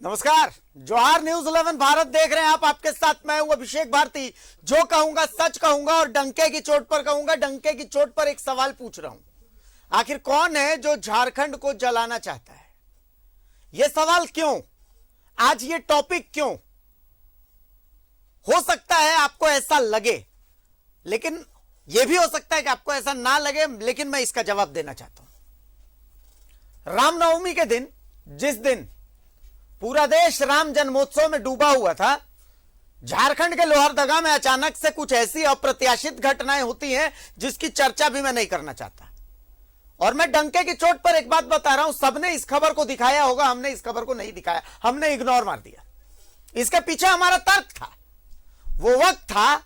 नमस्कार, जौहर न्यूज 11 भारत देख रहे हैं आप। आपके साथ मैं हूं अभिषेक भारती। जो कहूंगा सच कहूंगा और डंके की चोट पर कहूंगा। डंके की चोट पर एक सवाल पूछ रहा हूं, आखिर कौन है जो झारखंड को जलाना चाहता है? यह सवाल क्यों, आज ये टॉपिक क्यों? हो सकता है आपको ऐसा लगे, लेकिन यह भी हो सकता है कि आपको ऐसा ना लगे, लेकिन मैं इसका जवाब देना चाहता हूं। रामनवमी के दिन, जिस दिन पूरा देश राम जन्मोत्सव में डूबा हुआ था, झारखंड के लोहरदगा में अचानक से कुछ ऐसी अप्रत्याशित घटनाएं होती हैं जिसकी चर्चा भी मैं नहीं करना चाहता। और मैं डंके की चोट पर एक बात बता रहा हूं, सबने इस खबर को दिखाया होगा, हमने इस खबर को नहीं दिखाया, हमने इग्नोर मार दिया। इसके पीछे हमारा तर्क था। वो वक्त था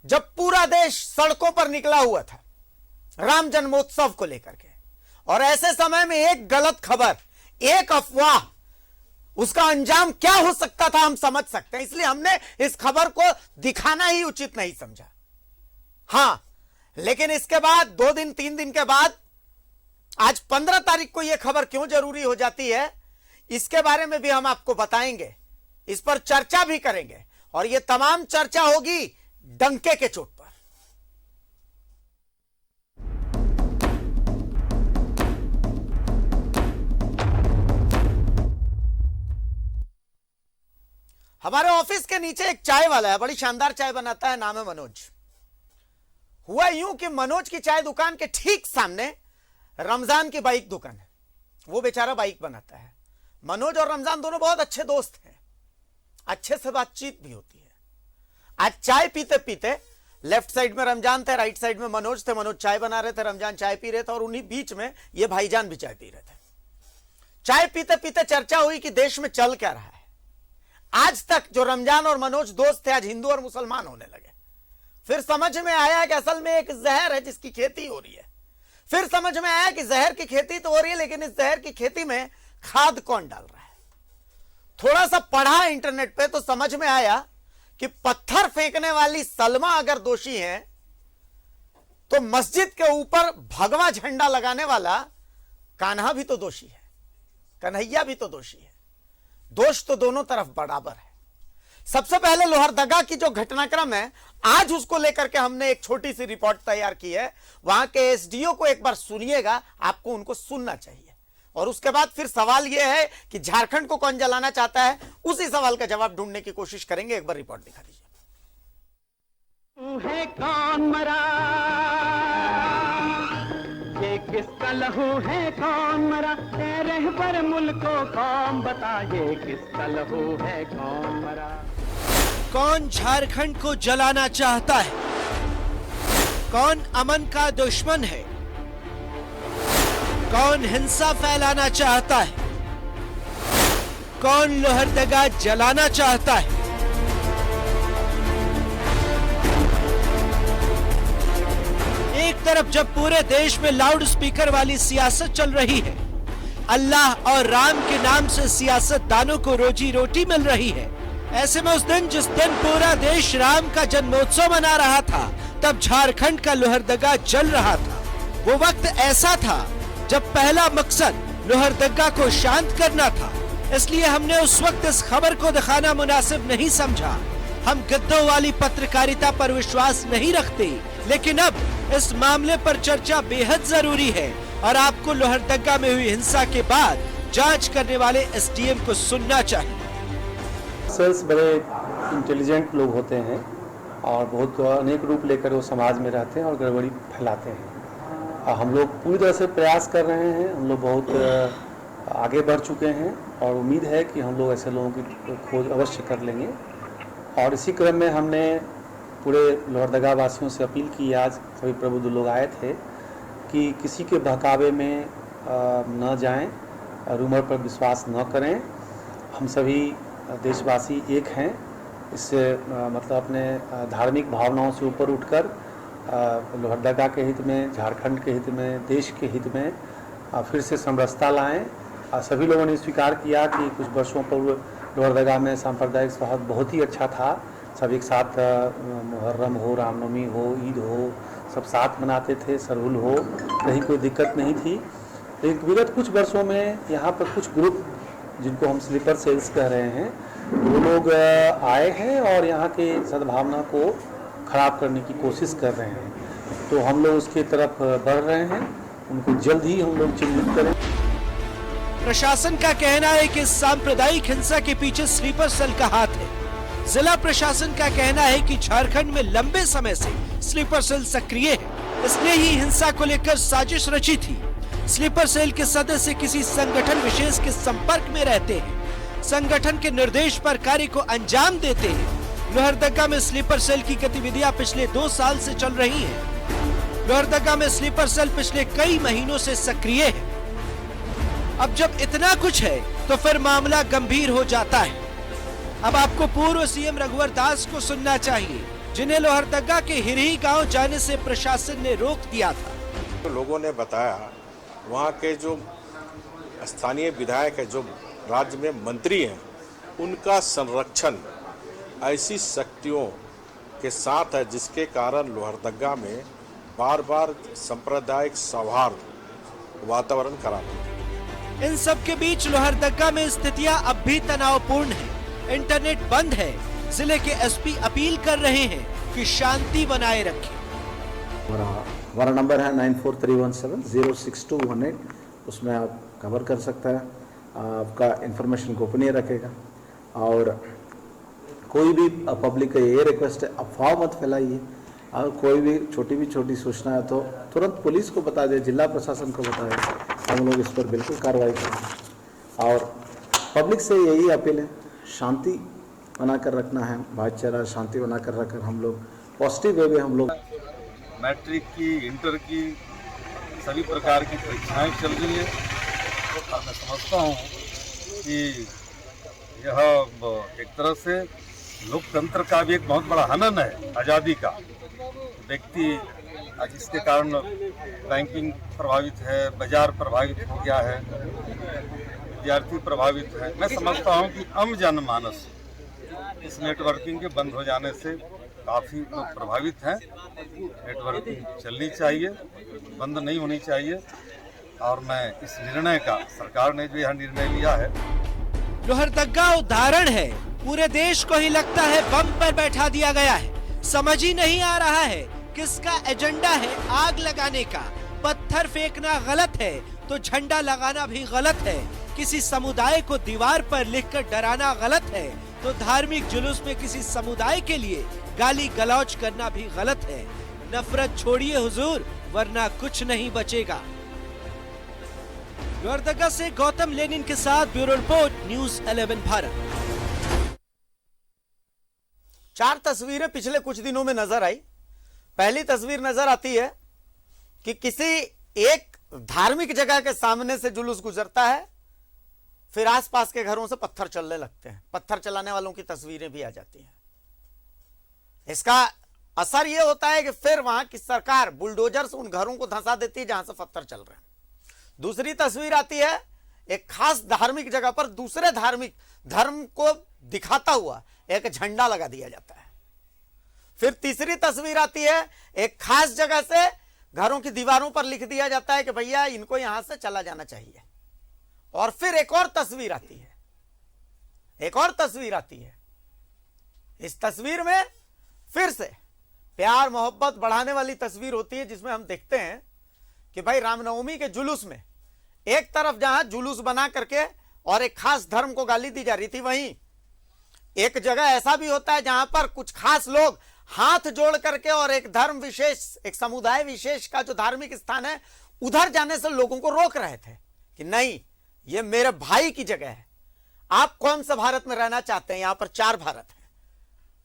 जब पूरा देश सड़कों पर निकला हुआ था राम जन्मोत्सव को लेकर के, और ऐसे समय में एक गलत खबर, एक अफवाह, उसका अंजाम क्या हो सकता था हम समझ सकते हैं। इसलिए हमने इस खबर को दिखाना ही उचित नहीं समझा। हां, लेकिन इसके बाद 2 दिन 3 दिन के बाद आज 15 तारीख को यह खबर क्यों जरूरी हो जाती है, इसके बारे में भी हम आपको बताएंगे, इस पर चर्चा भी करेंगे। और यह तमाम चर्चा होगी डंके के चोट पर। हमारे ऑफिस के नीचे एक चाय वाला है, बड़ी शानदार चाय बनाता है, नाम है मनोज। हुआ यूं कि मनोज की चाय दुकान के ठीक सामने रमजान की बाइक दुकान है। वो बेचारा बाइक बनाता है। मनोज और रमजान दोनों बहुत अच्छे दोस्त हैं, अच्छे से बातचीत भी होती है। आज चाय पीते पीते लेफ्ट साइड में रमजान थे, राइट साइड में मनोज थे। मनोज चाय बना रहे थे, रमजान चाय पी रहे थे, और उन्हीं बीच में ये भाईजान भी चाय पी रहे थे। चाय पीते पीते चर्चा हुई कि देश में चल क्या रहा है। आज तक जो रमजान और मनोज दोस्त थे, आज हिंदू और मुसलमान होने लगे। फिर समझ में आया कि असल में एक जहर है जिसकी खेती हो रही है। फिर समझ में आया कि जहर की खेती तो हो रही है, लेकिन इस जहर की खेती में खाद कौन डाल रहा है। थोड़ा सा पढ़ा इंटरनेट पे तो समझ में आया कि पत्थर फेंकने वाली सलमा अगर दोषी है, तो मस्जिद के ऊपर भगवा झंडा लगाने वाला कान्हा भी तो दोषी है, कन्हैया भी तो दोषी है। दोष तो दोनों तरफ बराबर है। सबसे पहले लोहरदगा की जो घटनाक्रम है, आज उसको लेकर के हमने एक छोटी सी रिपोर्ट तैयार की है। वहां के एसडीओ को एक बार सुनिएगा, आपको उनको सुनना चाहिए। और उसके बाद फिर सवाल यह है कि झारखंड को कौन जलाना चाहता है, उसी सवाल का जवाब ढूंढने की कोशिश करेंगे। एक बार रिपोर्ट दिखा दीजिए। है कौन मरा, ये किसका लहू है, कौन मरा, तेरे पर मुल्क को कौन बता, ये किसका लहू है, कौन मरा। कौन झारखंड को जलाना चाहता है? कौन अमन का दुश्मन है? कौन हिंसा फैलाना चाहता है? कौन लोहरदगा जलाना चाहता है? एक तरफ जब पूरे देश में लाउड स्पीकर वाली सियासत चल रही है, अल्लाह और राम के नाम से सियासतदानों को रोजी रोटी मिल रही है, ऐसे में उस दिन जिस दिन पूरा देश राम का जन्मोत्सव मना रहा था, तब झारखंड का लोहरदगा जल रहा था। वो वक्त ऐसा था जब पहला मकसद लोहरदगा को शांत करना था। इसलिए हमने उस वक्त इस खबर को दिखाना मुनासिब नहीं समझा। हम गद्दों वाली पत्रकारिता पर विश्वास नहीं रखते, लेकिन अब इस मामले पर चर्चा बेहद जरूरी है और आपको लोहरदगा में हुई हिंसा के बाद जांच करने वाले एसडीएम को सुनना चाहिए। सेल्स बड़े इंटेलिजेंट लोग होते हैं और बहुत अनेक रूप लेकर वो समाज में रहते हैं और गड़बड़ी फैलाते हैं। हम लोग पूरी तरह से प्रयास कर रहे हैं, हम लोग बहुत आगे बढ़ चुके हैं और उम्मीद है कि हम लोग ऐसे लोगों की खोज अवश्य कर लेंगे। और इसी क्रम में हमने पूरे लोहरदगा वासियों से अपील की, आज सभी प्रबुद्ध लोग आए थे, कि किसी के बहकावे में न जाएं, रूमर पर विश्वास न करें। हम सभी देशवासी एक हैं। इससे मतलब अपने धार्मिक भावनाओं से ऊपर उठकर लोहरदगा के हित में, झारखंड के हित में, देश के हित में फिर से समरसता लाएं। सभी लोगों ने स्वीकार किया कि कुछ वर्षों पूर्व लोहरदगा में सांप्रदायिक सौहार्द बहुत ही अच्छा था। सब एक साथ मुहर्रम हो, रामनवमी हो, ईद हो, सब साथ मनाते थे, सरहुल हो, कहीं कोई दिक्कत नहीं थी। लेकिन विगत कुछ वर्षों में यहाँ पर कुछ ग्रुप जिनको हम स्लीपर सेल्स कह रहे हैं, वो लोग आए हैं और यहाँ की सद्भावना को खराब करने की कोशिश कर रहे हैं। तो हम लोग उसकी तरफ बढ़ रहे हैं, उनको जल्द ही हम लोग चिन्हित करें। प्रशासन का कहना है कि सांप्रदायिक हिंसा के पीछे स्लीपर सेल का हाथ है। जिला प्रशासन का कहना है कि झारखंड में लंबे समय से स्लीपर सेल सक्रिय है, इसलिए ही हिंसा को लेकर साजिश रची थी। स्लीपर सेल के सदस्य किसी संगठन विशेष के संपर्क में रहते हैं, संगठन के निर्देश पर कार्य को अंजाम देते हैं। लोहरदगा में स्लीपर सेल की गतिविधियां पिछले 2 साल से चल रही हैं। लोहरदगा में स्लीपर सेल पिछले कई महीनों से सक्रिय है। अब जब इतना कुछ है तो फिर मामला गंभीर हो जाता है। अब आपको पूर्व सीएम रघुवर दास को सुनना चाहिए, जिन्हें लोहरदगा के हिरही गांव जाने से प्रशासन ने रोक दिया था। तो लोगों ने बताया वहाँ के जो स्थानीय विधायक है, जो राज्य में मंत्री हैं, उनका संरक्षण ऐसी शक्तियों के साथ है जिसके कारण लोहरदगा में बार बार सांप्रदायिक सौहार्द वातावरण खराब है। इन सब के बीच लोहरदगा में स्थितियां अब भी तनावपूर्ण है। इंटरनेट बंद है। जिले के एसपी अपील कर रहे हैं कि शांति बनाए रखें। हमारा नंबर है 9431706218, उसमें आप कवर कर सकता है। आपका इंफॉर्मेशन गोपनीय रखेगा और कोई भी पब्लिक का ये रिक्वेस्ट है, अफवाह मत फैलाइए और कोई भी छोटी सूचना है तो तुरंत पुलिस को बता दें, जिला प्रशासन को बता दें। हम लोग इस पर बिल्कुल कार्रवाई करेंगे और पब्लिक से यही अपील है, शांति बनाकर रखना है, भाईचारा शांति बनाकर रखकर हम लोग पॉजिटिव वे में हम लोग। मैट्रिक की, इंटर की सभी प्रकार की परीक्षाएं चल रही हैं और मैं समझता हूँ कि यह एक तरह से लोकतंत्र का भी एक बहुत बड़ा हनन है, आज़ादी का। व्यक्ति जिसके कारण बैंकिंग प्रभावित है, बाजार प्रभावित हो गया है, विद्यार्थी प्रभावित है। मैं समझता हूँ कि आम जनमानस इस नेटवर्किंग के बंद हो जाने से काफ़ी लोग प्रभावित हैं। नेटवर्किंग चलनी चाहिए, बंद नहीं होनी चाहिए और मैं इस निर्णय का, सरकार ने जो यह निर्णय लिया है, लोहरदगा उदाहरण है। पूरे देश को ही लगता है बम पर बैठा दिया गया है। समझ ही नहीं आ रहा है किसका एजेंडा है आग लगाने का। पत्थर फेंकना गलत है तो झंडा लगाना भी गलत है। किसी समुदाय को दीवार पर लिखकर डराना गलत है तो धार्मिक जुलूस में किसी समुदाय के लिए गाली गलौज करना भी गलत है। नफरत छोड़िए हुजूर, वरना कुछ नहीं बचेगा। लोहरदगा से गौतम लेनिन के साथ ब्यूरो रिपोर्ट, न्यूज़ 11 भारत। 4 तस्वीरें पिछले कुछ दिनों में नजर आई। पहली तस्वीर नजर आती है कि किसी एक धार्मिक जगह के सामने से जुलूस गुजरता है, फिर आसपास के घरों से पत्थर चलने लगते हैं। पत्थर चलाने वालों की तस्वीरें भी आ जाती हैं। इसका असर यह होता है कि फिर वहां की सरकार बुलडोजर से उन घरों को धंसा देती है जहां से पत्थर चल रहे हैं। दूसरी तस्वीर आती है, एक खास धार्मिक जगह पर दूसरे धार्मिक धर्म को दिखाता हुआ एक झंडा लगा दिया जाता है। फिर तीसरी तस्वीर आती है, एक खास जगह से घरों की दीवारों पर लिख दिया जाता है कि भैया इनको यहां से चला जाना चाहिए। और फिर एक और तस्वीर आती है, एक और तस्वीर आती है। इस तस्वीर में फिर से प्यार मोहब्बत बढ़ाने वाली तस्वीर होती है, जिसमें हम देखते हैं कि भाई रामनवमी के जुलूस में एक तरफ जहां जुलूस बना करके और एक खास धर्म को गाली दी जा रही थी, वहीं एक जगह ऐसा भी होता है जहां पर कुछ खास लोग हाथ जोड़ करके और एक धर्म विशेष, एक समुदाय विशेष का जो धार्मिक स्थान है, उधर जाने से लोगों को रोक रहे थे कि नहीं, ये मेरे भाई की जगह है। आप कौन सा भारत में रहना चाहते हैं? यहां पर 4 भारत है,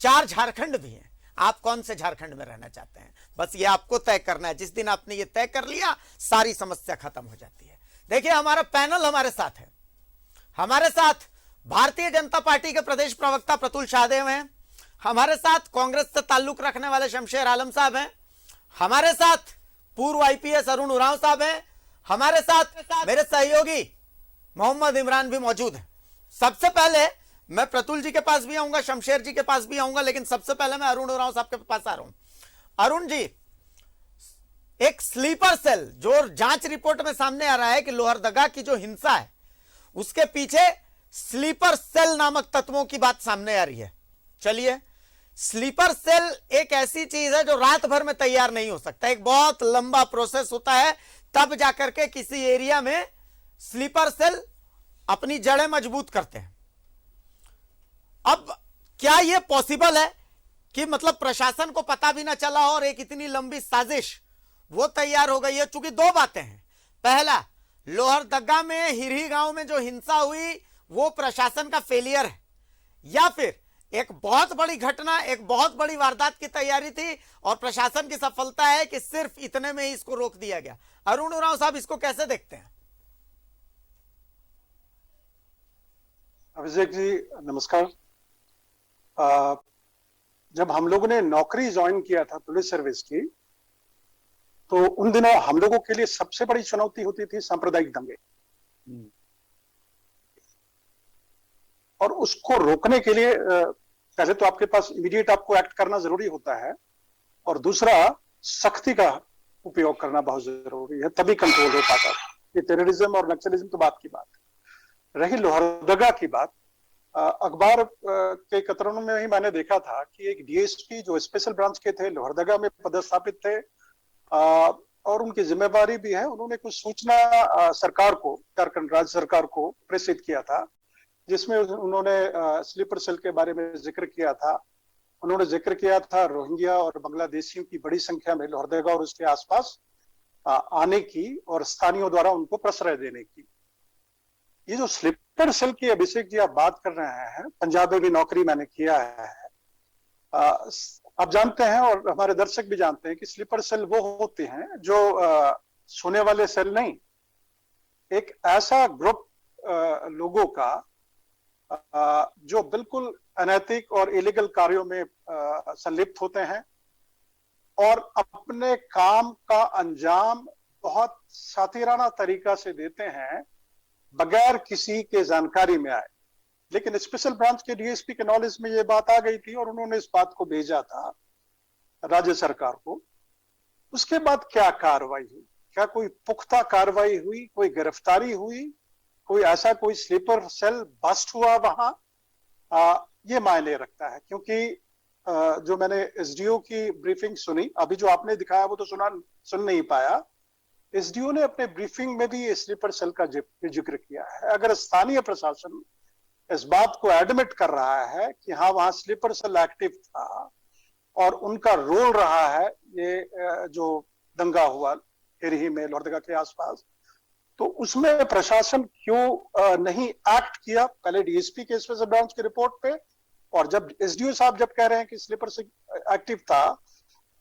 4 झारखंड भी हैं। आप कौन से झारखंड में रहना चाहते हैं? बस ये आपको तय करना है। जिस दिन आपने ये तय कर लिया, सारी समस्या खत्म हो जाती है। देखिए, हमारा पैनल हमारे साथ है। हमारे साथ भारतीय जनता पार्टी के प्रदेश प्रवक्ता प्रतुल शाहदेव हैं। हमारे साथ कांग्रेस से ताल्लुक रखने वाले शमशेर आलम साहब हैं। हमारे साथ पूर्व आईपीएस अरुण उरांव साहब हैं। हमारे साथ मेरे सहयोगी मोहम्मद इमरान भी मौजूद है। सबसे पहले मैं प्रतुल जी के पास भी आऊंगा, शमशेर जी के पास भी आऊंगा, लेकिन सबसे पहले मैं अरुण उरांव साहब के पास आ रहा हूं। अरुण जी, एक स्लीपर सेल जो जांच रिपोर्ट में सामने आ रहा है कि लोहरदगा की जो हिंसा है उसके पीछे स्लीपर सेल नामक तत्वों की बात सामने आ रही है। चलिए, स्लीपर सेल एक ऐसी चीज है जो रात भर में तैयार नहीं हो सकता, एक बहुत लंबा प्रोसेस होता है, तब जाकर के किसी एरिया में स्लीपर सेल अपनी जड़ें मजबूत करते हैं। अब क्या यह पॉसिबल है कि मतलब प्रशासन को पता भी ना चला हो और एक इतनी लंबी साजिश वो तैयार हो गई है? चूंकि दो बातें हैं, पहला, लोहरदगा में हिरही गांव में जो हिंसा हुई वो प्रशासन का फेलियर है, या फिर एक बहुत बड़ी घटना, एक बहुत बड़ी वारदात की तैयारी थी और प्रशासन की सफलता है कि सिर्फ इतने में ही इसको रोक दिया गया। अरुण उरांव साहब, इसको कैसे देखते हैं? अभिषेक जी नमस्कार। जब हम लोगों ने नौकरी ज्वाइन किया था पुलिस सर्विस की, तो उन दिनों हम लोगों के लिए सबसे बड़ी चुनौती होती थी सांप्रदायिक दंगे, और उसको रोकने के लिए पहले तो आपके पास इमीडिएट आपको एक्ट करना जरूरी होता है, और दूसरा सख्ती का उपयोग करना बहुत जरूरी है, तभी कंट्रोल हो पाता है। ये टेररिज्म और नक्सलिज्म तो बात की बात है। रही लोहरदगा की बात, अखबार के कतरनों में ही मैंने देखा था कि एक डीएसपी जो स्पेशल ब्रांच के थे, लोहरदगा में पदस्थापित थे, और उनकी जिम्मेदारी भी है, उन्होंने कुछ सूचना सरकार को, झारखंड राज्य सरकार को प्रेषित किया था, जिसमें उन्होंने स्लीपर सेल के बारे में जिक्र किया था। उन्होंने जिक्र किया था रोहिंग्या और बांग्लादेशियों की बड़ी संख्या में लोहरदगा और उसके आसपास आने की और स्थानीयों द्वारा उनको प्रश्रय देने की। ये जो स्लीपर सेल की, अभिषेक जी आप बात कर रहे हैं, पंजाब में भी नौकरी मैंने किया है। आप जानते हैं और हमारे दर्शक भी जानते हैं कि स्लीपर सेल वो होते हैं जो सोने वाले सेल नहीं, एक ऐसा ग्रुप लोगों का जो बिल्कुल अनैतिक और इलीगल कार्यों में संलिप्त होते हैं और अपने काम का अंजाम बहुत सातिराना तरीका से देते हैं बगैर किसी के जानकारी में आए। लेकिन स्पेशल ब्रांच के डीएसपी के नॉलेज में ये बात आ गई थी और उन्होंने इस बात को भेजा था राज्य सरकार को। उसके बाद क्या कार्रवाई हुई? क्या कोई पुख्ता कार्रवाई हुई? कोई गिरफ्तारी हुई? कोई ऐसा कोई स्लीपर सेल बस्ट हुआ वहां? ये मायने रखता है, क्योंकि जो मैंने एसडीओ की ब्रीफिंग सुनी, अभी जो आपने दिखाया वो तो सुन नहीं पाया। एसडीओ ने अपने ब्रीफिंग में भी स्लीपर सेल का जिक्र किया है। अगर स्थानीय प्रशासन इस बात को एडमिट कर रहा है कि हाँ वहां स्लीपर सेल एक्टिव था और उनका रोल रहा है ये जो दंगा हुआ हिरही में, लोहरदगा के आसपास, तो उसमें प्रशासन क्यों नहीं एक्ट किया? पहले डीएसपी के स्पेशल ब्रांच की रिपोर्ट पे, और जब एसडीओ साहब जब कह रहे हैं कि स्लीपर सेल एक्टिव था,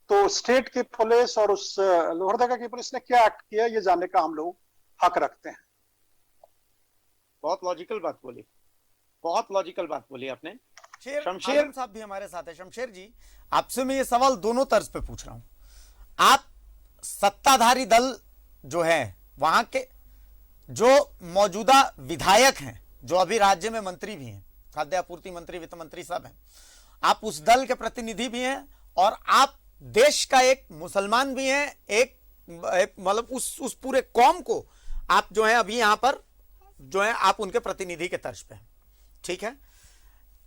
तो स्टेट की पुलिस और उस लोहरदगा की पुलिस ने क्या एक्ट किया, ये जानने का हम लोग हक रखते हैं। बहुत लॉजिकल बात बोली, बहुत लॉजिकल बात बोली आपने। शमशेर साहब भी हमारे साथ है। शमशेर जी, आपसे मैं ये सवाल दोनों तर्ज पे पूछ रहा हूं। आप सत्ताधारी दल जो है, वहां के जो मौजूदा विधायक हैं, जो अभी राज्य में मंत्री भी हैं, खाद्य आपूर्ति मंत्री, वित्त मंत्री सब हैं, आप उस दल के प्रतिनिधि भी हैं और आप देश का एक मुसलमान भी हैं, एक मतलब उस पूरे कौम को आप जो है अभी यहां पर जो है आप उनके प्रतिनिधि के तर्ज पे हैं, ठीक है?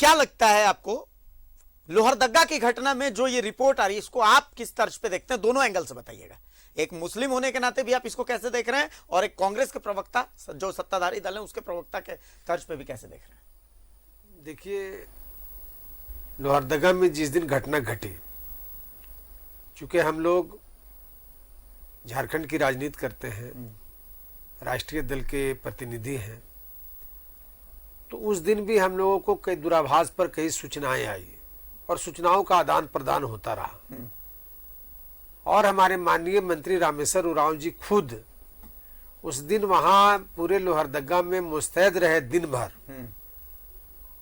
क्या लगता है आपको लोहरदगा की घटना में जो ये रिपोर्ट आ रही है, इसको आप किस तर्ज पे देखते हैं? दोनों एंगल से बताइएगा। एक मुस्लिम होने के नाते भी आप इसको कैसे देख रहे हैं, और एक कांग्रेस के प्रवक्ता जो सत्ताधारी दल है उसके प्रवक्ता के तर्ज पे भी कैसे देख रहे हैं? देखिए, लोहरदगा में जिस दिन घटना घटी, चूंकि हम लोग झारखंड की राजनीति करते हैं, राष्ट्रीय दल के प्रतिनिधि हैं, तो उस दिन भी हम लोगों को कई दूराभास पर कई सूचनाएं आई और सूचनाओं का आदान प्रदान होता रहा। और हमारे माननीय मंत्री रामेश्वर उरांव जी खुद उस दिन वहां पूरे लोहरदगा में मुस्तैद रहे दिन भर।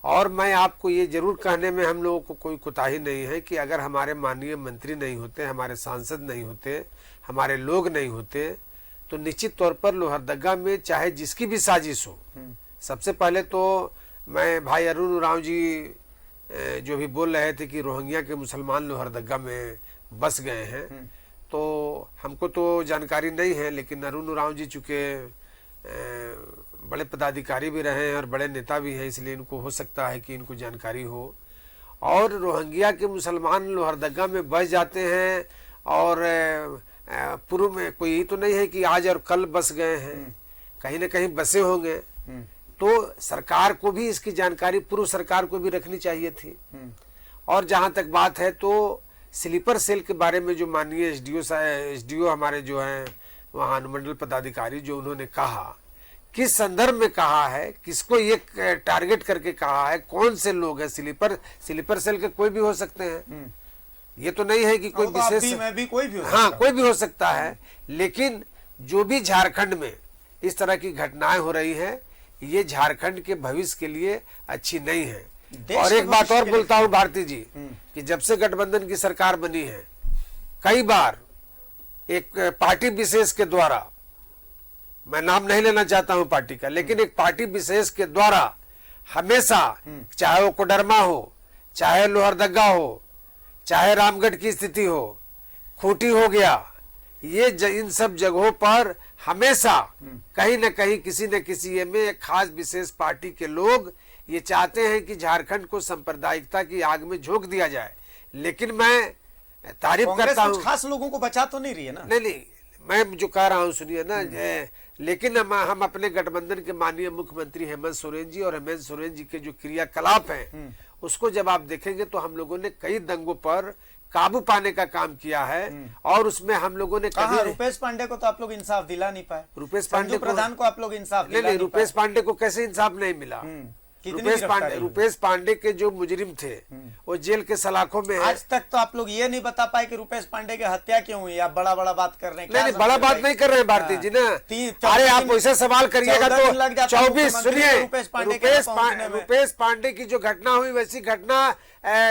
और मैं आपको ये जरूर कहने में हम लोगों को कोई कोताही नहीं है कि अगर हमारे माननीय मंत्री नहीं होते, हमारे सांसद नहीं होते, हमारे लोग नहीं होते, तो निश्चित तौर पर लोहरदगा में चाहे जिसकी भी साजिश हो, सबसे पहले तो मैं भाई अरुण उरांव जी जो भी बोल रहे थे कि रोहिंग्या के मुसलमान लोहरदगा में बस गए हैं, तो हमको तो जानकारी नहीं है, लेकिन अरुण उरांव जी चूंकि बड़े पदाधिकारी भी रहे हैं और बड़े नेता भी हैं, इसलिए इनको हो सकता है कि इनको जानकारी हो। और रोहिंग्या के मुसलमान लोहरदगा में बस जाते हैं और पूर्व में कोई तो नहीं है कि आज और कल बस गए हैं, कहीं ना कहीं बसे होंगे। तो सरकार को भी इसकी जानकारी पूर्व सरकार को भी रखनी चाहिए थी। और जहां तक बात है तो स्लीपर सेल के बारे में जो माननीय एसडीओ हमारे जो हैं वहाँ अनुमंडल पदाधिकारी जो उन्होंने कहा, किस संदर्भ में कहा है, किसको ये टारगेट करके कहा है, कौन से लोग हैं, स्लीपर सेल के कोई भी हो सकते हैं, ये तो नहीं है कि कोई विशेष, मैं भी कोई भी हो सकता हाँ कोई भी हो सकता है। लेकिन जो भी झारखंड में इस तरह की घटनाएं हो रही हैं, ये झारखंड के भविष्य के लिए अच्छी नहीं है। और एक बात और बोलता हूं भारती जी कि जब से गठबंधन की सरकार बनी है, कई बार एक पार्टी विशेष के द्वारा, मैं नाम नहीं लेना चाहता हूं पार्टी का, लेकिन एक पार्टी विशेष के द्वारा हमेशा, चाहे वो कोडरमा हो, चाहे लोहरदगा हो, चाहे रामगढ़ की स्थिति हो, खूंटी हो गया, ये इन सब जगहों पर हमेशा कहीं न कहीं किसी न किसी में एक खास विशेष पार्टी के लोग ये चाहते हैं कि झारखंड को सांप्रदायिकता की आग में झोंक दिया जाए। लेकिन मैं तारीफ करता हूँ, खास लोगों को बचा तो नहीं रही है ना। नहीं, मैं जो कह रहा हूँ सुनिए ना, लेकिन हम अपने गठबंधन के माननीय मुख्यमंत्री हेमंत सोरेन जी और हेमंत सोरेन जी के जो क्रियाकलाप हैं उसको जब आप देखेंगे तो हम लोगों ने कई दंगों पर काबू पाने का काम किया है। और उसमें हम लोगों ने कभी, रुपेश पांडे को तो आप लोग इंसाफ दिला नहीं पाए, रुपेश पांडे प्रधान को आप लोग इंसाफ नहीं, रुपेश पांडे को कैसे इंसाफ नहीं मिला? रुपेश पांडे के जो मुजरिम थे वो जेल के सलाखों में है। आज तक तो आप लोग ये नहीं बता पाए कि रुपेश पांडे की हत्या क्यों हुई। आप बड़ा बड़ा बात कर रहे हैं। नहीं, बड़ा बात नहीं कर रहे हैं भारती जी ना। अरे आप वैसे सवाल करिएगा तो 24, सुनिए, रुपेश पांडे की जो घटना हुई वैसी घटना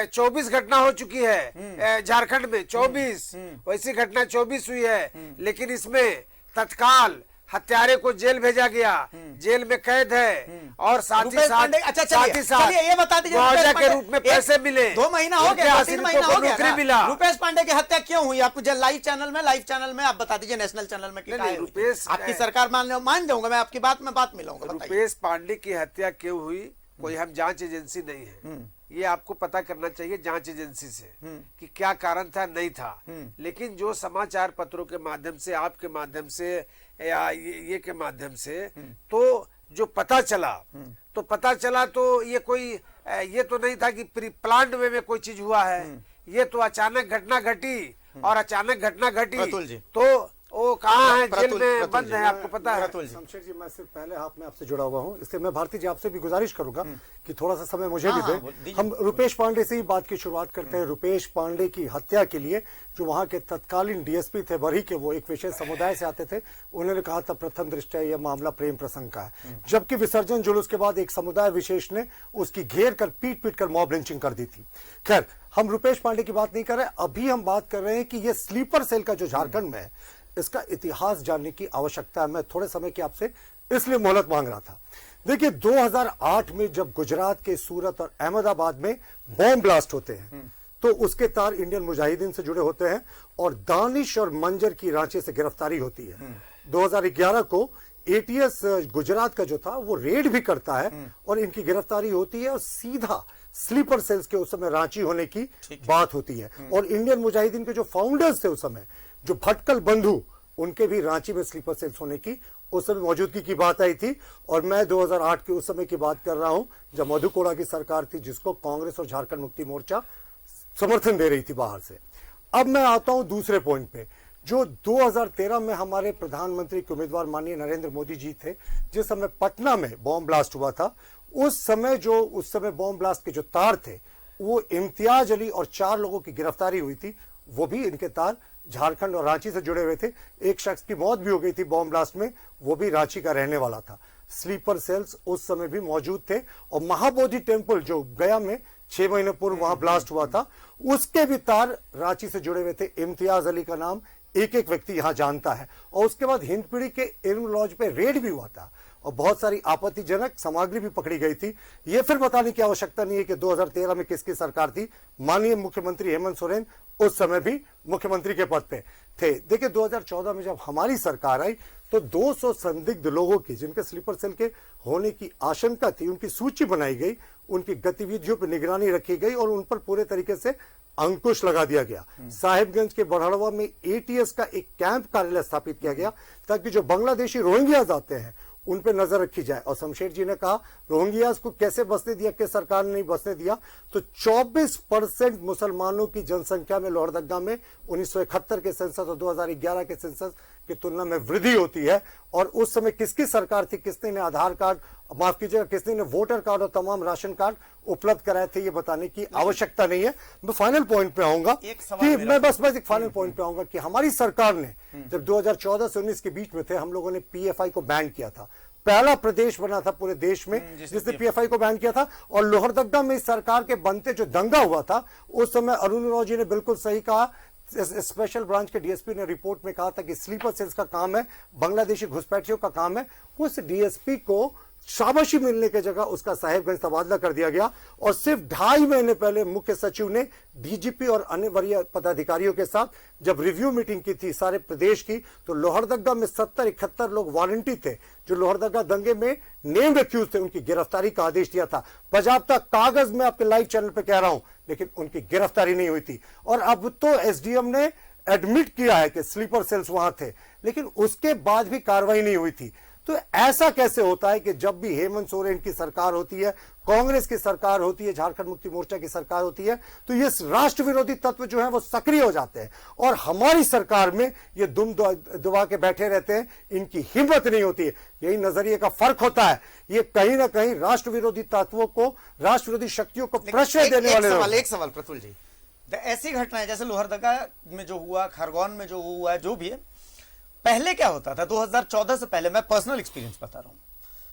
24 घटना हो चुकी है झारखंड में, 24 वैसी घटना 24 हुई है। लेकिन इसमें तत्काल हत्यारे को जेल भेजा गया, जेल में कैद है और साथ ही साथ ये बता दीजिए मुआवजा के रूप में पैसे मिले। 2 महीना हो गया, 3 महीना हो गया, नौकरी मिला। रुपेश पांडे की हत्या क्यों हुई? आपको लाइव चैनल में आप बता दीजिए, नेशनल चैनल में। रुपेश, आपकी सरकार मान जाऊंगा मैं, आपकी बात में बात मिलाऊंगा। रुपेश पांडे की हत्या क्यों हुई? कोई हम जांच एजेंसी नहीं है, ये आपको पता करना चाहिए जांच एजेंसी से कि क्या कारण था, नहीं था। लेकिन जो समाचार पत्रों के माध्यम से, आपके माध्यम से या ये के माध्यम से तो जो पता चला तो ये कोई ये तो नहीं था कि प्लान्ड वे में कोई चीज हुआ है। ये तो अचानक घटना घटी और अचानक घटना घटी तो वो कहाँ है, जेल में बंद है, आपको पता है। शमशेर जी, मैं सिर्फ पहले हाथ में आपसे जुड़ा हुआ हूँ, इसलिए मैं भारती जी आपसे भी गुजारिश करूंगा कि थोड़ा सा समय मुझे भी दें। हम रुपेश पांडे से ही बात की शुरुआत करते हैं। रुपेश पांडे की हत्या के लिए जो वहां के तत्कालीन डीएसपी थे बरही के, वो एक विशेष समुदाय से आते थे। उन्होंने कहा था प्रथम दृष्टया यह मामला प्रेम प्रसंग का है, जबकि विसर्जन जुलूस के बाद एक समुदाय विशेष ने उसकी घेर कर पीट कर मॉब लिंचिंग कर दी थी। खैर, हम रुपेश पांडे की बात नहीं कर रहे, अभी हम बात कर रहे हैं कि यह स्लीपर सेल का जो झारखंड में है, इसका इतिहास जानने की आवश्यकता है। मैं थोड़े समय की आपसे इसलिए मोहलत मांग रहा था। देखिए, 2008 में जब गुजरात के सूरत और अहमदाबाद में बॉम्ब ब्लास्ट होते हैं तो उसके तार इंडियन मुजाहिदीन से जुड़े होते हैं और दानिश और मंजर की रांची से गिरफ्तारी होती है। 2011 को एटीएस गुजरात का जो था वो रेड भी करता है और इनकी गिरफ्तारी होती है और सीधा स्लीपर सेल्स के उस समय रांची होने की बात होती है। और इंडियन मुजाहिदीन के जो फाउंडर्स थे उस समय, जो भटकल बंधु, उनके भी रांची में स्लीपर सेल्स होने की उस समय मौजूदगी की बात आई थी। और मैं 2008 के उस समय की बात कर रहा हूं जब मधु कोड़ा की सरकार थी, जिसको कांग्रेस और झारखंड मुक्ति मोर्चा समर्थन दे रही थी बाहर से। अब मैं आता हूं दूसरे पॉइंट पे, जो 2013 में हमारे प्रधानमंत्री के उम्मीदवार माननीय नरेंद्र मोदी जी थे, जिस समय पटना में बॉम्ब ब्लास्ट हुआ था, उस समय बॉम्ब ब्लास्ट के जो तार थे वो इम्तियाज अली और 4 लोगों की गिरफ्तारी हुई थी, वो भी इनके तार झारखंड और रांची से जुड़े हुए थे। एक शख्स की मौत भी हो गई थी बॉम्ब ब्लास्ट में, वो भी रांची का रहने वाला था। स्लीपर सेल्स उस समय भी मौजूद थे और महाबोधि टेम्पल जो गया में 6 महीने पूर्व वहां ब्लास्ट हुआ था, उसके भी तार रांची से जुड़े हुए थे। इम्तियाज अली का नाम एक व्यक्ति यहां जानता है। और उसके बाद हिंदपीढ़ी के इल्म लॉज पे रेड भी हुआ था और बहुत सारी आपत्तिजनक सामग्री भी पकड़ी गई थी। यह फिर बताने की आवश्यकता नहीं है कि 2013 में किसकी सरकार थी। माननीय मुख्यमंत्री हेमंत सोरेन उस समय भी मुख्यमंत्री के पद पे थे। देखिए, 2014 में जब हमारी सरकार आई, तो 200 संदिग्ध लोगों की जिनके स्लीपर सेल के होने की आशंका थी, उनकी सूची बनाई गई, उनकी गतिविधियों पर निगरानी रखी गई और उन पर पूरे तरीके से अंकुश लगा दिया गया। साहिबगंज के बड़हड़वा में एटीएस का एक कैंप कार्यालय स्थापित किया गया ताकि जो बांग्लादेशी रोहिंग्याज आते हैं उन पे नजर रखी जाए। और शमशेर जी ने कहा रोहिंग्याज को कैसे बसने दिया, किस सरकार ने नहीं बसने दिया, तो 24% मुसलमानों की जनसंख्या में लोहरदगा में 1971 के सेंसस और 2011 के सेंसस की तुलना में वृद्धि होती है। और उस समय किसकी सरकार थी, किसने ने आधार कार्ड, माफ कीजिएगा, किसने ने वोटर कार्ड और तमाम राशन कार्ड उपलब्ध कराए थे, ये बताने की आवश्यकता नहीं है। मैं फाइनल पॉइंट पे आऊंगा कि मैं बस एक फाइनल पॉइंट पे आऊंगा कि हमारी सरकार ने जब 2014 से 19 के बीच में थे, हम लोगों ने पीएफआई को बैन किया था। पहला प्रदेश बना था पूरे देश में जिसने पीएफआई को बैन किया था। और लोहरदगा में इस सरकार के बनते जो दंगा हुआ था, उस समय अरुण राव जी ने बिल्कुल सही कहा, स्पेशल ब्रांच के डीएसपी ने रिपोर्ट में कहा था कि स्लीपर सेल्स का काम है, बांग्लादेशी घुसपैठियों का काम है। उस डीएसपी को शाबाशी मिलने की जगह उसका साहिबगंज तबादला कर दिया गया। और सिर्फ 2.5 महीने पहले मुख्य सचिव ने डीजीपी और अन्य वरीय पदाधिकारियों के साथ जब रिव्यू मीटिंग की थी सारे प्रदेश की, तो लोहरदगा में 70-71 लोग वारंटी थे जो लोहरदगा दंगे में नेम एक्यूज थे, उनकी गिरफ्तारी का आदेश दिया था। बजाबता कागज में आपके लाइव चैनल पर कह रहा हूं, लेकिन उनकी गिरफ्तारी नहीं हुई थी। और अब तो एसडीएम ने एडमिट किया है कि स्लीपर सेल्स वहां थे, लेकिन उसके बाद भी कार्रवाई नहीं हुई थी। तो ऐसा कैसे होता है कि जब भी हेमंत सोरेन की सरकार होती है, कांग्रेस की सरकार होती है, झारखंड मुक्ति मोर्चा की सरकार होती है, तो ये राष्ट्र विरोधी तत्व जो है वो सक्रिय हो जाते हैं। और हमारी सरकार में ये दुम दबा के बैठे रहते हैं, इनकी हिम्मत नहीं होती है। यही नजरिए का फर्क होता है। ये कहीं ना कहीं राष्ट्र विरोधी तत्वों को, राष्ट्र विरोधी शक्तियों को प्रश्रय देने वाले। एक सवाल प्रफुल्ल जी, ऐसी घटनाएं जैसे लोहरदगा में जो हुआ, खरगोन में जो हुआ, जो भी है, पहले क्या होता था 2014 से पहले, मैं पर्सनल एक्सपीरियंस बता रहा हूं,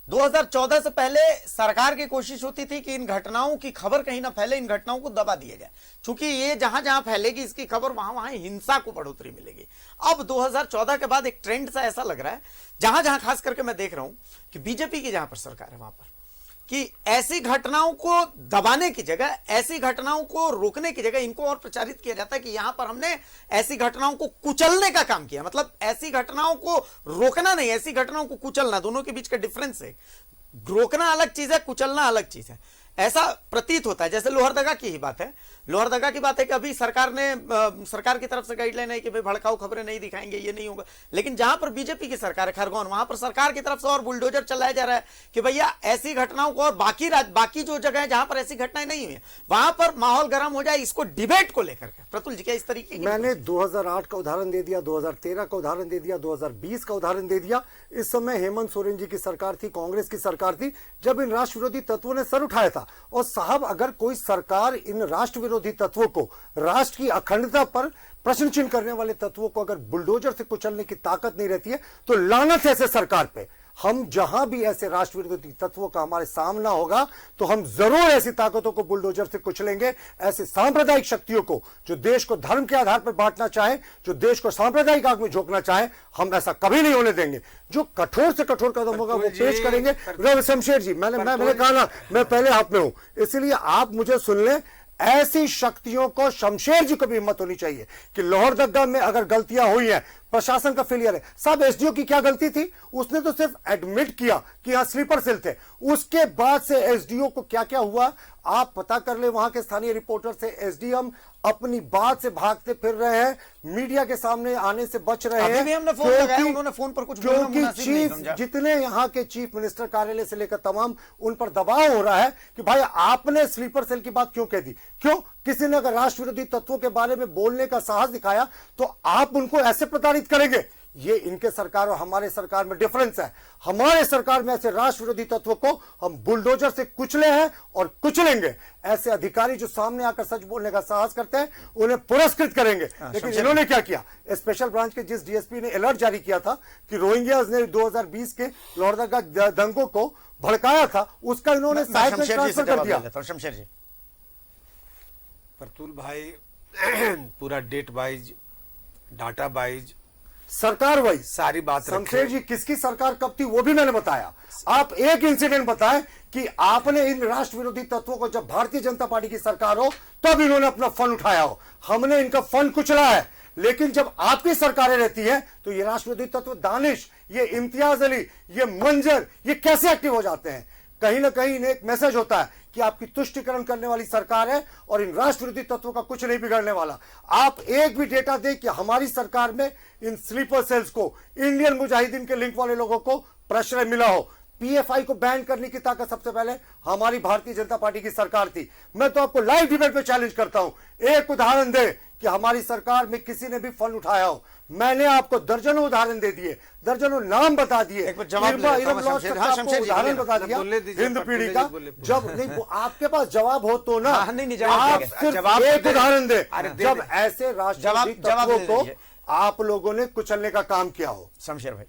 2014 से पहले सरकार की कोशिश होती थी कि इन घटनाओं की खबर कहीं ना फैले, इन घटनाओं को दबा दिया जाए, क्योंकि ये जहां जहां फैलेगी इसकी खबर वहां वहां हिंसा को बढ़ोतरी मिलेगी। अब 2014 के बाद एक ट्रेंड सा ऐसा लग रहा है, जहां जहां खास करके मैं देख रहा हूं कि बीजेपी की जहां पर सरकार है वहां पर, कि ऐसी घटनाओं को दबाने की जगह, ऐसी घटनाओं को रोकने की जगह इनको और प्रचारित किया जाता है कि यहां पर हमने ऐसी घटनाओं को कुचलने का काम किया। मतलब ऐसी घटनाओं को रोकना नहीं, ऐसी घटनाओं को कुचलना, दोनों के बीच का डिफरेंस है। रोकना अलग चीज है, कुचलना अलग चीज है, ऐसा प्रतीत होता है। जैसे लोहरदगा की ही बात है, लोहरदगा की बात है कि अभी सरकार की तरफ से गाइडलाइन है कि भाई भड़काऊ खबरें नहीं दिखाएंगे, ये नहीं होगा। लेकिन जहां पर बीजेपी की सरकार है खरगोन, वहां पर सरकार की तरफ से और बुलडोजर चलाया जा रहा है कि भैया ऐसी घटनाओं को, और बाकी जो जगह है जहां पर ऐसी घटनाएं नहीं हुई वहां पर माहौल गर्म हो जाए, इसको डिबेट को लेकर के। प्रतुल जी क्या इस तरीके की? मैंने 2008 का उदाहरण दे दिया, 2013 का उदाहरण दे दिया, 2020 का उदाहरण दे दिया। इस समय हेमंत सोरेन जी की सरकार थी, कांग्रेस की सरकार थी, जब इन राष्ट्र विरोधी तत्वों ने सर उठाया था। और साहब, अगर कोई सरकार इन राष्ट्र विरोधी तत्वों को, राष्ट्र की अखंडता पर प्रश्न चिन्ह करने वाले तत्वों को अगर बुलडोजर से कुचलने की ताकत नहीं रहती है, तो लानत है ऐसे सरकार पे। हम जहां भी ऐसे राष्ट्र विरोधी तत्वों का हमारे सामना होगा, तो हम जरूर ऐसी ताकतों को बुलडोजर से कुचलेंगे। ऐसे सांप्रदायिक शक्तियों को जो देश को धर्म के आधार पर बांटना चाहे, जो देश को सांप्रदायिक आग में झोंकना चाहे, हम ऐसा कभी नहीं होने देंगे। जो कठोर से कठोर कदम होगा वो पेश करेंगे। शमशेर जी, मैंने कहा ना, मैं पहले हाथ में हूं, इसलिए आप मुझे सुन लें। ऐसी शक्तियों को, शमशेर जी को भी हिम्मत होनी चाहिए कि लोहरदगा में अगर गलतियां हुई हैं, प्रशासन का फेलियर है। साहब, एसडीओ की क्या गलती थी? उसने तो सिर्फ एडमिट किया कि यहां स्लीपर सेल थे। उसके बाद से एसडीओ को क्या क्या हुआ आप पता कर ले। वहां के स्थानीय रिपोर्टर से एसडीएम अपनी बात से भागते फिर रहे हैं, मीडिया के सामने आने से बच रहे हैं। अभी हमने फोन लगाया, उन्होंने फोन पर कुछ बोलना मुनासिब नहीं समझा। जितने यहाँ के चीफ मिनिस्टर कार्यालय से लेकर तमाम, उन पर दबाव हो रहा है कि भाई आपने स्लीपर सेल की बात क्यों कह दी? क्यों? किसी ने अगर राष्ट्र विरोधी तत्वों के बारे में बोलने का साहस दिखाया तो आप उनको ऐसे प्रताड़ित करेंगे? ये इनके सरकार और हमारे सरकार में डिफरेंस है। हमारे सरकार में ऐसे राष्ट्र विरोधी तत्वों को हम बुलडोजर से कुचले हैं और कुचलेंगे। ऐसे अधिकारी जो सामने आकर सच बोलने का साहस करते हैं, उन्हें पुरस्कृत करेंगे। लेकिन इन्होंने क्या किया? स्पेशल ब्रांच के जिस डीएसपी ने अलर्ट जारी किया था कि रोहिंग्याज ने 2020 के लोहरदगा दंगों को भड़काया था, उसका इन्होंने साहिबगंज ट्रांसफर कर दिया। शमशेर जी, प्रतुल भाई पूरा डेट वाइज, डाटा वाइज सरकार वाइज सारी बात शमशेर जी किसकी सरकार कब थी वो भी मैंने बताया। आप एक इंसिडेंट बताएं कि आपने इन राष्ट्र विरोधी तत्वों को, जब भारतीय जनता पार्टी की सरकार हो तब इन्होंने अपना फंड उठाया हो, हमने इनका फंड कुचला है। लेकिन जब आपकी सरकारें रहती हैं तो ये राष्ट्र विरोधी तत्व, दानिश, ये इम्तियाज अली, ये मंजर, ये कैसे एक्टिव हो जाते हैं? कहीं ना कहीं इन्हें एक मैसेज होता है कि आपकी तुष्टिकरण करने वाली सरकार है और इन राष्ट्र विरोधी तत्वों का कुछ नहीं बिगड़ने वाला। आप एक भी डेटा दें कि हमारी सरकार में इन स्लीपर सेल्स को, इंडियन मुजाहिदीन के लिंक वाले लोगों को प्रश्रय मिला हो। पीएफआई को बैन करने की ताकत सबसे पहले हमारी भारतीय जनता पार्टी की सरकार थी। मैं तो आपको लाइव डिबेट पे चैलेंज करता हूं, एक उदाहरण दे कि हमारी सरकार में किसी ने भी फंड उठाया हो। मैंने आपको दर्जनों उदाहरण दे दिए, दर्जनों नाम बता दिए, उदाहरण बता दिया हिंद पीढ़ी का। जब नहीं आपके पास जवाब हो तो ना, आप सिर्फ एक उदाहरण दे जब ऐसे राष्ट्रीय तत्वों को आप लोगों ने कुचलने का काम किया हो। शमशेर भाई,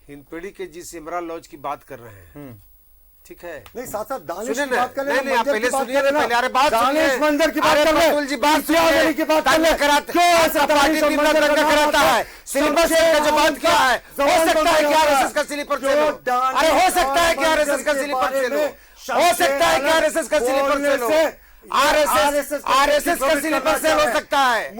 हिंदपीढ़ी के जिस इमरान लॉज की बात कर रहे हैं, ठीक है, नहीं साथ साथ दानिश सुनिए की बात कर नहीं, आप पहले सुनिए, पहले अरे बात सुनिए, दानिश मंजर की बात कर रहे हैं, जी बात सुनिए, की बात कर रहे हैं, कराते क्यों ऐसा दानिश और मंजर का कराता है? स्लीपर सेल का जो बात किया है, हो सकता है कि आरएसएस का स्लीपर सेल हो, अरे हो सकता है कि आरएसएस का स्लीपर सेल हो सकता है कि आरएसएस का स्लीपर सेल हो, आरएसएस का स्लीपर सेल हो सकता है,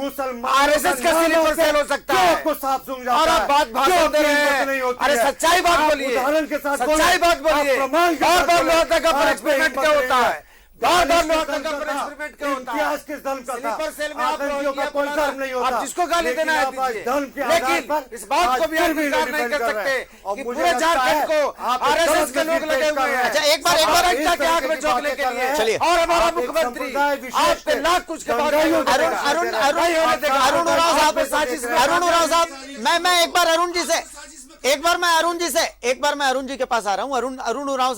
आरएसएस का स्लीपर सेल हो सकता है। आपको साफ सुन जाता और है, आप बात भाषण दे रहे हैं, अरे सच्चाई बात बोलिए, उदाहरण के साथ सच्चाई बात बोलिए। बार बार लोहरदगा का पर एक्सपेरिमेंट क्या होता है? बार बार लोहरदगा का पर एक्सपेरिमेंट क्या होता है? इतिहास किस धर्म का था? स्लीपर सेल में आप का कोई धर्म नहीं होता। आप जिसको गाली देना है दीजिए, लेकिन इस बात को भी आप इनकार नहीं कर सकते कि पूरे झारखंड को आरएसएस के लोग लगे हुए हैं। अच्छा एक बार जनता के आग में झोंकने के लिए, चलिए, और हमारा मुख्यमंत्री आप पे लाख कुछ के बाद अरुण उरांव साहब, मैं एक बार अरुण जी से, एक बार मैं अरुण जी के पास आ रहा हूं। अरुण उरांव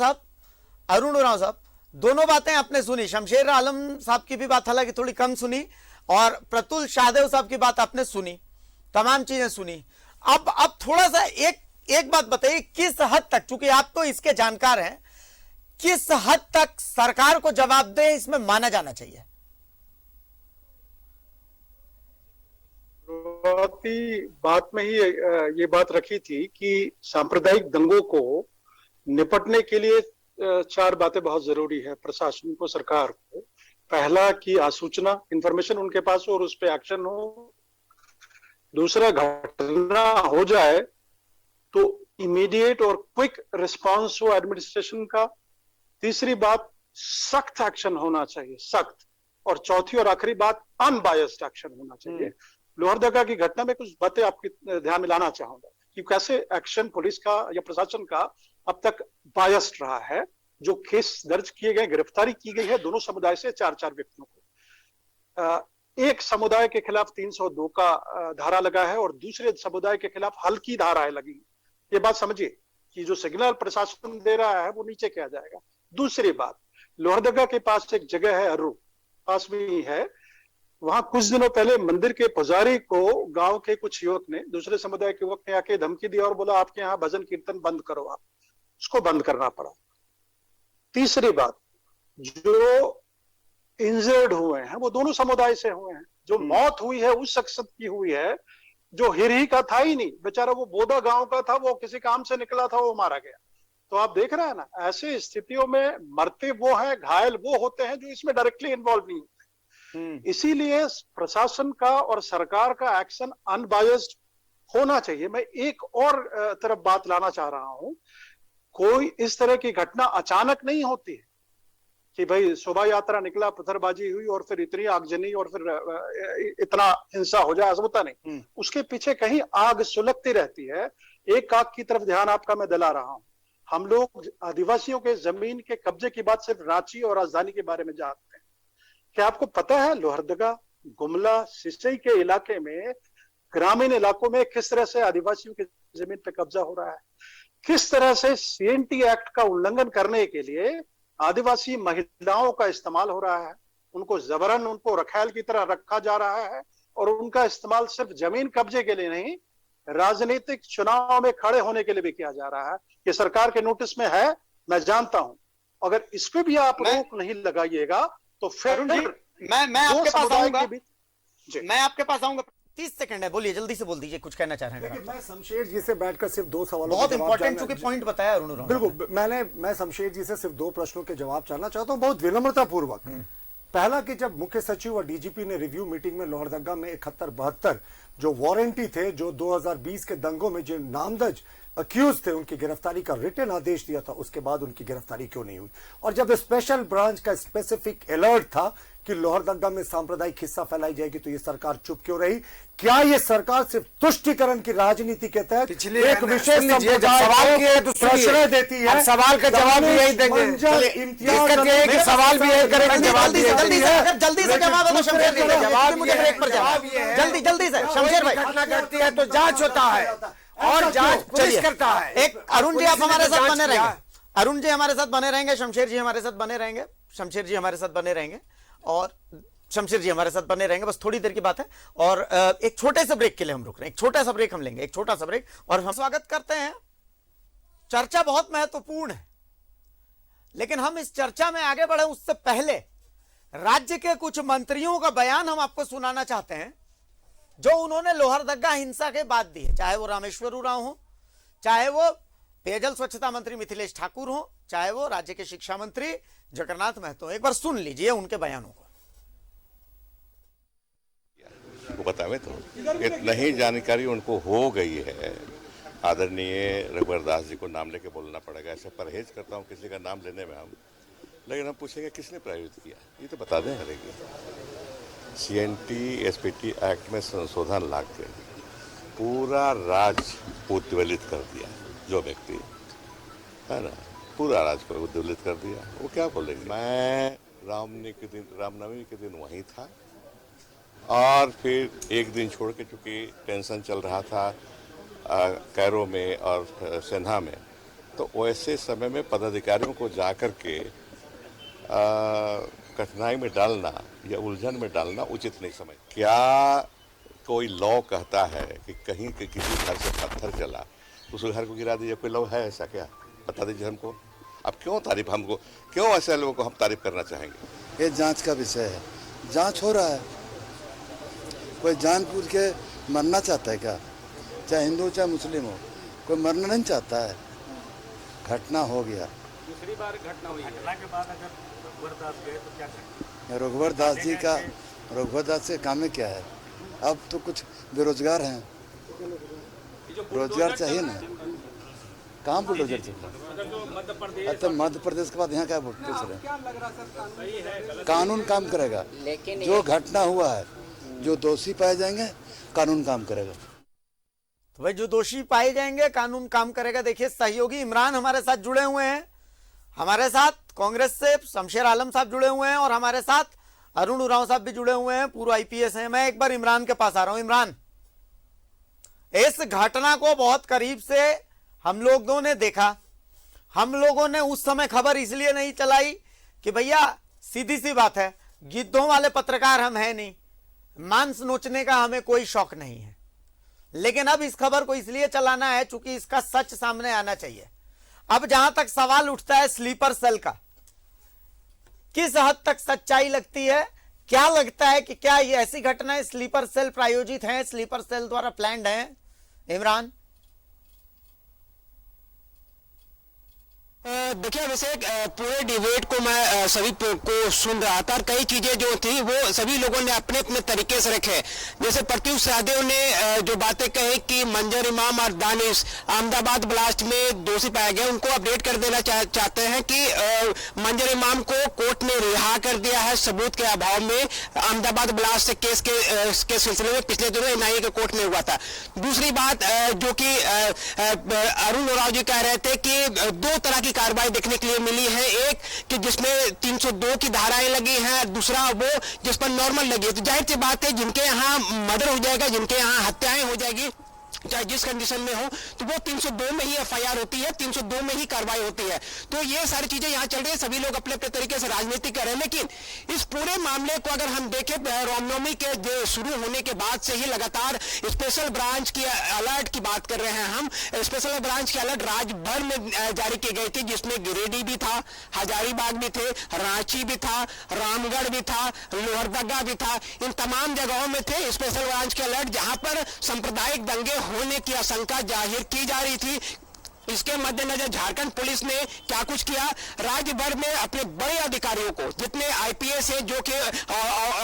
साहब, दोनों बातें आपने सुनी, शमशेर आलम साहब की भी बात हालांकि थोड़ी कम सुनी, और प्रतुल शाहदेव साहब की बात आपने सुनी, तमाम चीजें सुनी। अब थोड़ा सा एक बात बताइए, किस हद तक, चूंकि आप तो इसके जानकार हैं, किस हद तक सरकार को जवाबदेह इसमें माना जाना चाहिए? बात में ही ये बात रखी थी कि सांप्रदायिक दंगों को निपटने के लिए चार बातें बहुत जरूरी है प्रशासन को, सरकार को। पहला कि आसूचना, इंफॉर्मेशन उनके पास हो और उस पर एक्शन हो। दूसरा, घटना हो जाए तो इमीडिएट और क्विक रिस्पांस हो एडमिनिस्ट्रेशन का। तीसरी बात, सख्त एक्शन होना चाहिए, सख्त। और चौथी और आखिरी बात, अनबायस्ड एक्शन होना चाहिए। लोहरदगा की घटना में कुछ बातें आपके ध्यान में लाना चाहूंगा कि कैसे एक्शन पुलिस का या प्रशासन का अब तक बायस्ड रहा है। जो केस दर्ज किए गए, गिरफ्तारी की गई है दोनों समुदाय से 4 व्यक्तियों को। एक समुदाय के खिलाफ 302 का धारा लगा है और दूसरे समुदाय के खिलाफ हल्की धाराएं लगी। ये बात समझिए कि जो सिग्नल प्रशासन दे रहा है वो नीचे किया जाएगा। दूसरी बात, लोहरदगा के पास एक जगह है, अर्रू पास में ही है, वहां कुछ दिनों पहले मंदिर के पुजारी को गांव के कुछ युवक ने, दूसरे समुदाय के युवक ने आके धमकी दी और बोला आपके यहाँ भजन कीर्तन बंद करो। आप उसको बंद करना पड़ा। तीसरी बात, जो इंजर्ड हुए हैं वो दोनों समुदाय से हुए हैं। जो मौत हुई है उस शख्स की हुई है जो हिरही का था ही नहीं, बेचारा वो बोदा गांव का था, वो किसी काम से निकला था, वो मारा गया। तो आप देख रहे हैं ना, ऐसे स्थितियों में मरते वो हैं, घायल वो होते हैं जो इसमें डायरेक्टली इन्वॉल्व नहीं होते। इसीलिए प्रशासन का और सरकार का एक्शन अनबायस्ड होना चाहिए। मैं एक और तरफ बात लाना चाह रहा हूं, कोई इस तरह की घटना अचानक नहीं होती है कि भाई शोभा यात्रा निकला, पत्थरबाजी हुई और फिर इतनी आगजनी और फिर इतना हिंसा हो जाए, ऐसा होता नहीं। उसके पीछे कहीं आग सुलगती रहती है। एक आग की तरफ ध्यान आपका मैं दिला रहा हूं। हम लोग आदिवासियों के जमीन के कब्जे की बात सिर्फ रांची और राजधानी के बारे में जानते हैं। क्या आपको पता है लोहरदगा, गुमला, सिसई के इलाके में, ग्रामीण इलाकों में किस तरह से आदिवासियों की जमीन पे कब्जा हो रहा है? किस तरह से सीएनटी एक्ट का उल्लंघन करने के लिए आदिवासी महिलाओं का इस्तेमाल हो रहा है, उनको जबरन, उनको रखैल की तरह रखा जा रहा है, और उनका इस्तेमाल सिर्फ जमीन कब्जे के लिए नहीं, राजनीतिक चुनाव में खड़े होने के लिए भी किया जा रहा है। ये सरकार के नोटिस में है, मैं जानता हूं। अगर इस पे भी आप रोक नहीं लगाइएगा तो फिर मैं आपके पास आऊंगा। 30 सेकंड है, बोलिए, जल्दी से बोल दीजिए, कुछ कहना चाह रहे हैं। देखिए, मैं शमशेर जी से बैठकर सिर्फ 2 सवालों बहुत के जवाब इंपॉर्टेंट जानना- चूंकि पॉइंट बताया अरुण उरांव। बिल्कुल, मैं शमशेर जी से सिर्फ 2 प्रश्नों के जवाब चाहना चाहता हूं, बहुत विनम्रता पूर्वक। पहला कि जब मुख्य सचिव और डीजीपी ने रिव्यू मीटिंग में लोहरदगा में 71-72 जो वारंटी थे, जो 2020 के दंगों में जो नामदर्ज अक्यूज थे, उनकी गिरफ्तारी का रिटन आदेश दिया था, उसके बाद उनकी गिरफ्तारी क्यों नहीं हुई? और जब स्पेशल ब्रांच का स्पेसिफिक अलर्ट था कि लोहरदगा में सांप्रदायिक हिस्सा फैलाई जाएगी, तो ये सरकार चुप क्यों रही? क्या ये सरकार सिर्फ तुष्टिकरण की राजनीति के तहत एक विशेष सवाल किए तो प्रश्रय देती है? सवाल का जवाब भी यही देंगे, सवाल भी यही करेंगे, जवाब जल्दी से जवाब दो शमशेर जी, जवाब मुझे ब्रेक पर जवाब ये है, जल्दी से शमशेर भाई। घटना घटती है तो जांच होता है और जांच पुलिस करता है। एक अरुण जी आप हमारे साथ बने रहेंगे, अरुण जी हमारे साथ बने रहेंगे, शमशेर जी हमारे साथ बने रहेंगे, शमशेर जी हमारे साथ बने रहेंगे और शमशेर जी हमारे साथ बने रहेंगे। बस थोड़ी देर की बात है और एक छोटे से ब्रेक के लिए हम रुक रहे हैं, एक छोटा सा ब्रेक हम लेंगे, एक छोटा सा ब्रेक, और हम स्वागत करते हैं। चर्चा बहुत महत्वपूर्ण है, लेकिन हम इस चर्चा में आगे बढ़े उससे पहले राज्य के कुछ मंत्रियों का बयान हम आपको सुनाना चाहते हैं, जो उन्होंने लोहरदगा हिंसा के बाद दिए, चाहे वो रामेश्वर उरांव हो, चाहे वो पेयजल स्वच्छता मंत्री मिथिलेश ठाकुर हो, चाहे वो राज्य के शिक्षा मंत्री जगन्नाथ महतो। एक बार सुन लीजिए उनके बयानों को। वो बतावे तो इतना ही जानकारी उनको हो गई है। आदरणीय रघुवर दास जी को नाम लेके बोलना पड़ेगा, ऐसे परहेज करता हूँ किसी का नाम लेने में हम, लेकिन हम पूछेंगे किसने प्रायोजित किया, ये तो बता दें। हरेगी CNT SPT एक्ट में संशोधन ला के पूरा राज्य उद्वेलित कर दिया, जो व्यक्ति है ना, पूरा राज्य को उद्वेलित कर दिया। वो क्या बोलेंगे? मैं रामनवमी के दिन वहीं था और फिर एक दिन छोड़ के, चूँकि टेंशन चल रहा था कैरो में और सेन्हा में, तो वैसे समय में पदाधिकारियों को जाकर के कठिनाई में डालना या उलझन में डालना उचित नहीं समझ। क्या कोई लॉ कहता है कि कहीं के किसी घर से पत्थर चला उस घर को गिरा दीजिए? कोई लॉ है ऐसा? क्या बता दीजिए हमको। अब क्यों तारीफ, हमको क्यों ऐसे लोगों को हम तारीफ करना चाहेंगे? ये जांच का विषय है, जांच हो रहा है। कोई जानबूझ के मरना चाहता है क्या? चाहे हिंदू चाहे मुस्लिम हो, कोई मरना नहीं चाहता है। घटना हो गया, दूसरी बार घटना हुई, घटना के बाद अगर रघुवर दास गए तो क्या करें? रघुवर दास जी का, रघुवर दास के काम में क्या है? अब तो कुछ बेरोजगार हैं, रोजगार चाहिए ना। कहाँ बुलडोजर चल रहा है? तो मध्य प्रदेश के बाद यहाँ क्या पूछ रहे हैं? कानून काम करेगा। जो घटना हुआ है, जो दोषी पाए जाएंगे कानून काम करेगा। तो भाई जो दोषी पाए जाएंगे कानून काम करेगा। देखिए सहयोगी इमरान हमारे साथ जुड़े हुए हैं, हमारे साथ कांग्रेस से शमशेर आलम साहब जुड़े हुए हैं और हमारे साथ अरुण उरांव साहब भी जुड़े हुए हैं, पूर्व IPS हैं। मैं एक बार इमरान के पास आ रहा हूं। इमरान, इस घटना को बहुत करीब से हम लोगों ने देखा। हम लोगों ने उस समय खबर इसलिए नहीं चलाई कि भैया सीधी सी बात है, गिद्धों वाले पत्रकार हम हैं नहीं, मांस नोचने का हमें कोई शौक नहीं है। लेकिन अब इस खबर को इसलिए चलाना है चूंकि इसका सच सामने आना चाहिए। अब जहां तक सवाल उठता है स्लीपर सेल का, किस हद तक सच्चाई लगती है? क्या लगता है कि क्या ये ऐसी घटनाएं स्लीपर सेल प्रायोजित हैं, स्लीपर सेल द्वारा प्लान्ड हैं? इमरान, देखिए अभिषेक, पूरे डिबेट को मैं सभी को सुन रहा था और कई चीजें जो थी वो सभी लोगों ने अपने अपने तरीके से रखे। जैसे प्रत्युष सहदेव ने जो बातें कही कि मंजर इमाम और दानिश अहमदाबाद ब्लास्ट में दोषी पाए गए, उनको अपडेट कर देना चाहते हैं कि मंजर इमाम को कोर्ट ने रिहा कर दिया है सबूत के अभाव में। अहमदाबाद ब्लास्ट से केस के सिलसिले में पिछले दिनों NIA के कोर्ट में हुआ था। दूसरी बात जो कि अरुण उरांव जी कह रहे थे कि 2 तरह की कार्रवाई देखने के लिए मिली है, एक कि जिसमें 302 की धाराएं लगी हैं, दूसरा वो जिस पर नॉर्मल लगी है। तो जाहिर सी बात है जिनके यहाँ मर्डर हो जाएगा, जिनके यहाँ हत्याएं हो जाएगी, चाहे जिस कंडीशन में हो, तो वो 302 में ही FIR होती है, 302 में ही कार्रवाई होती है। तो ये सारी चीजें यहाँ चल रही है, सभी लोग अपने अपने तरीके से राजनीति कर रहे हैं। लेकिन इस पूरे मामले को अगर हम देखें, रामनवमी के शुरू होने के बाद से ही लगातार स्पेशल ब्रांच की अलर्ट की बात कर रहे हैं हम। स्पेशल ब्रांच की अलर्ट राज्य भर में जारी की गई थी, जिसमें गिरिडीह भी था, हजारीबाग भी थे, रांची भी था, रामगढ़ भी था, लोहरदगा भी था। इन तमाम जगहों में थे स्पेशल ब्रांच के अलर्ट, जहां पर सांप्रदायिक दंगे होने की आशंका जाहिर की जा रही थी। इसके मद्देनजर झारखंड पुलिस ने क्या कुछ किया, राज्य भर में अपने बड़े अधिकारियों को, जितने IPS है जो कि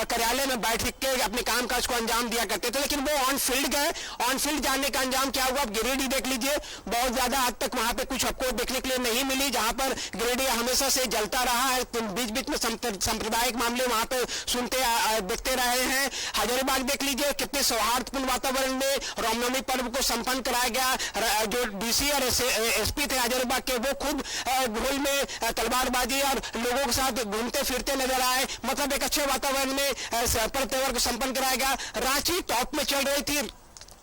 कार्यालय में बैठ के अपने कामकाज को अंजाम दिया करते थे, लेकिन वो ऑन फील्ड गए। ऑन फील्ड जाने का अंजाम क्या हुआ, गिरिडीह देख लीजिए, बहुत ज्यादा हद तक वहां पे कुछ आपको देखने के लिए नहीं मिली, जहां पर गिरिडीह हमेशा से जलता रहा है। तो बीच बीच में सांप्रदायिक मामले वहां पे सुनते देखते रहे हैं। हजारीबाग देख लीजिए, कितने सौहार्दपूर्ण वातावरण में रामनवमी पर्व को संपन्न कराया गया। जो DC और SP थे हजारीबाग के, वो खुद ढोल में तलवारबाजी और लोगों के साथ घूमते फिरते नजर आए। मतलब एक अच्छे वातावरण में पर्व त्योहार को संपन्न कराया गया। रांची टॉप में चल रही थी,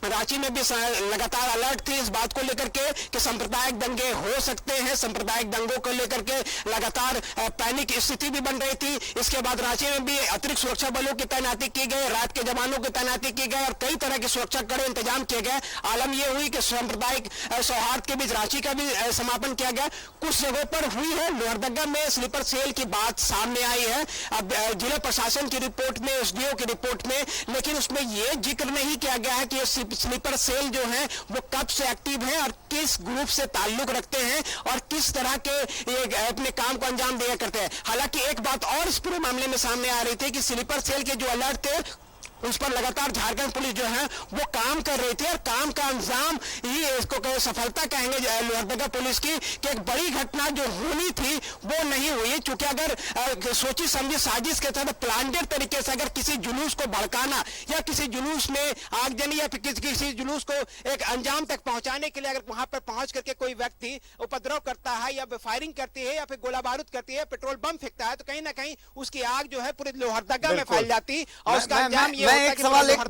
रांची में भी लगातार अलर्ट थी इस बात को लेकर के कि सांप्रदायिक दंगे हो सकते हैं। सांप्रदायिक दंगों को लेकर के लगातार पैनिक स्थिति भी बन रही थी। इसके बाद रांची में भी अतिरिक्त सुरक्षा बलों की तैनाती की गई, रात के जवानों की तैनाती की गई और कई तरह की सुरक्षा कड़े इंतजाम किए गए। आलम यह हुई कि सांप्रदायिक सौहार्द के बीच रांची का भी समापन किया गया। कुछ जगहों पर हुई है, लोहरदगा में स्लीपर सेल की बात सामने आई है अब जिला प्रशासन की रिपोर्ट में, SDO की रिपोर्ट में, लेकिन उसमें यह जिक्र नहीं किया गया है कि स्लीपर सेल जो है वो कब से एक्टिव है और किस ग्रुप से ताल्लुक रखते हैं और किस तरह के ये अपने काम को अंजाम दिया करते हैं। हालांकि एक बात और इस पूरे मामले में सामने आ रही थी कि स्लीपर सेल के जो अलर्ट थे उस पर लगातार झारखंड पुलिस जो है वो काम कर रही थी और काम का अंजाम ही इसको सफलता कहेंगे लोहरदगा पुलिस की कि एक बड़ी घटना जो होनी थी वो नहीं हुई। क्योंकि अगर सोची समझी साजिश के तहत प्लांटेड तरीके से अगर किसी जुलूस को भड़काना या किसी जुलूस में आगजनी या किसी जुलूस को एक अंजाम तक पहुंचाने के लिए अगर वहां पर पहुंच करके कोई व्यक्ति उपद्रव करता है या फायरिंग करती है या फिर गोला बारूद करती है, पेट्रोल बम फेंकता है, तो कहीं ना कहीं उसकी आग जो है पूरे लोहरदगा में फैल जाती और उसका अंजाम एक सवाल, एक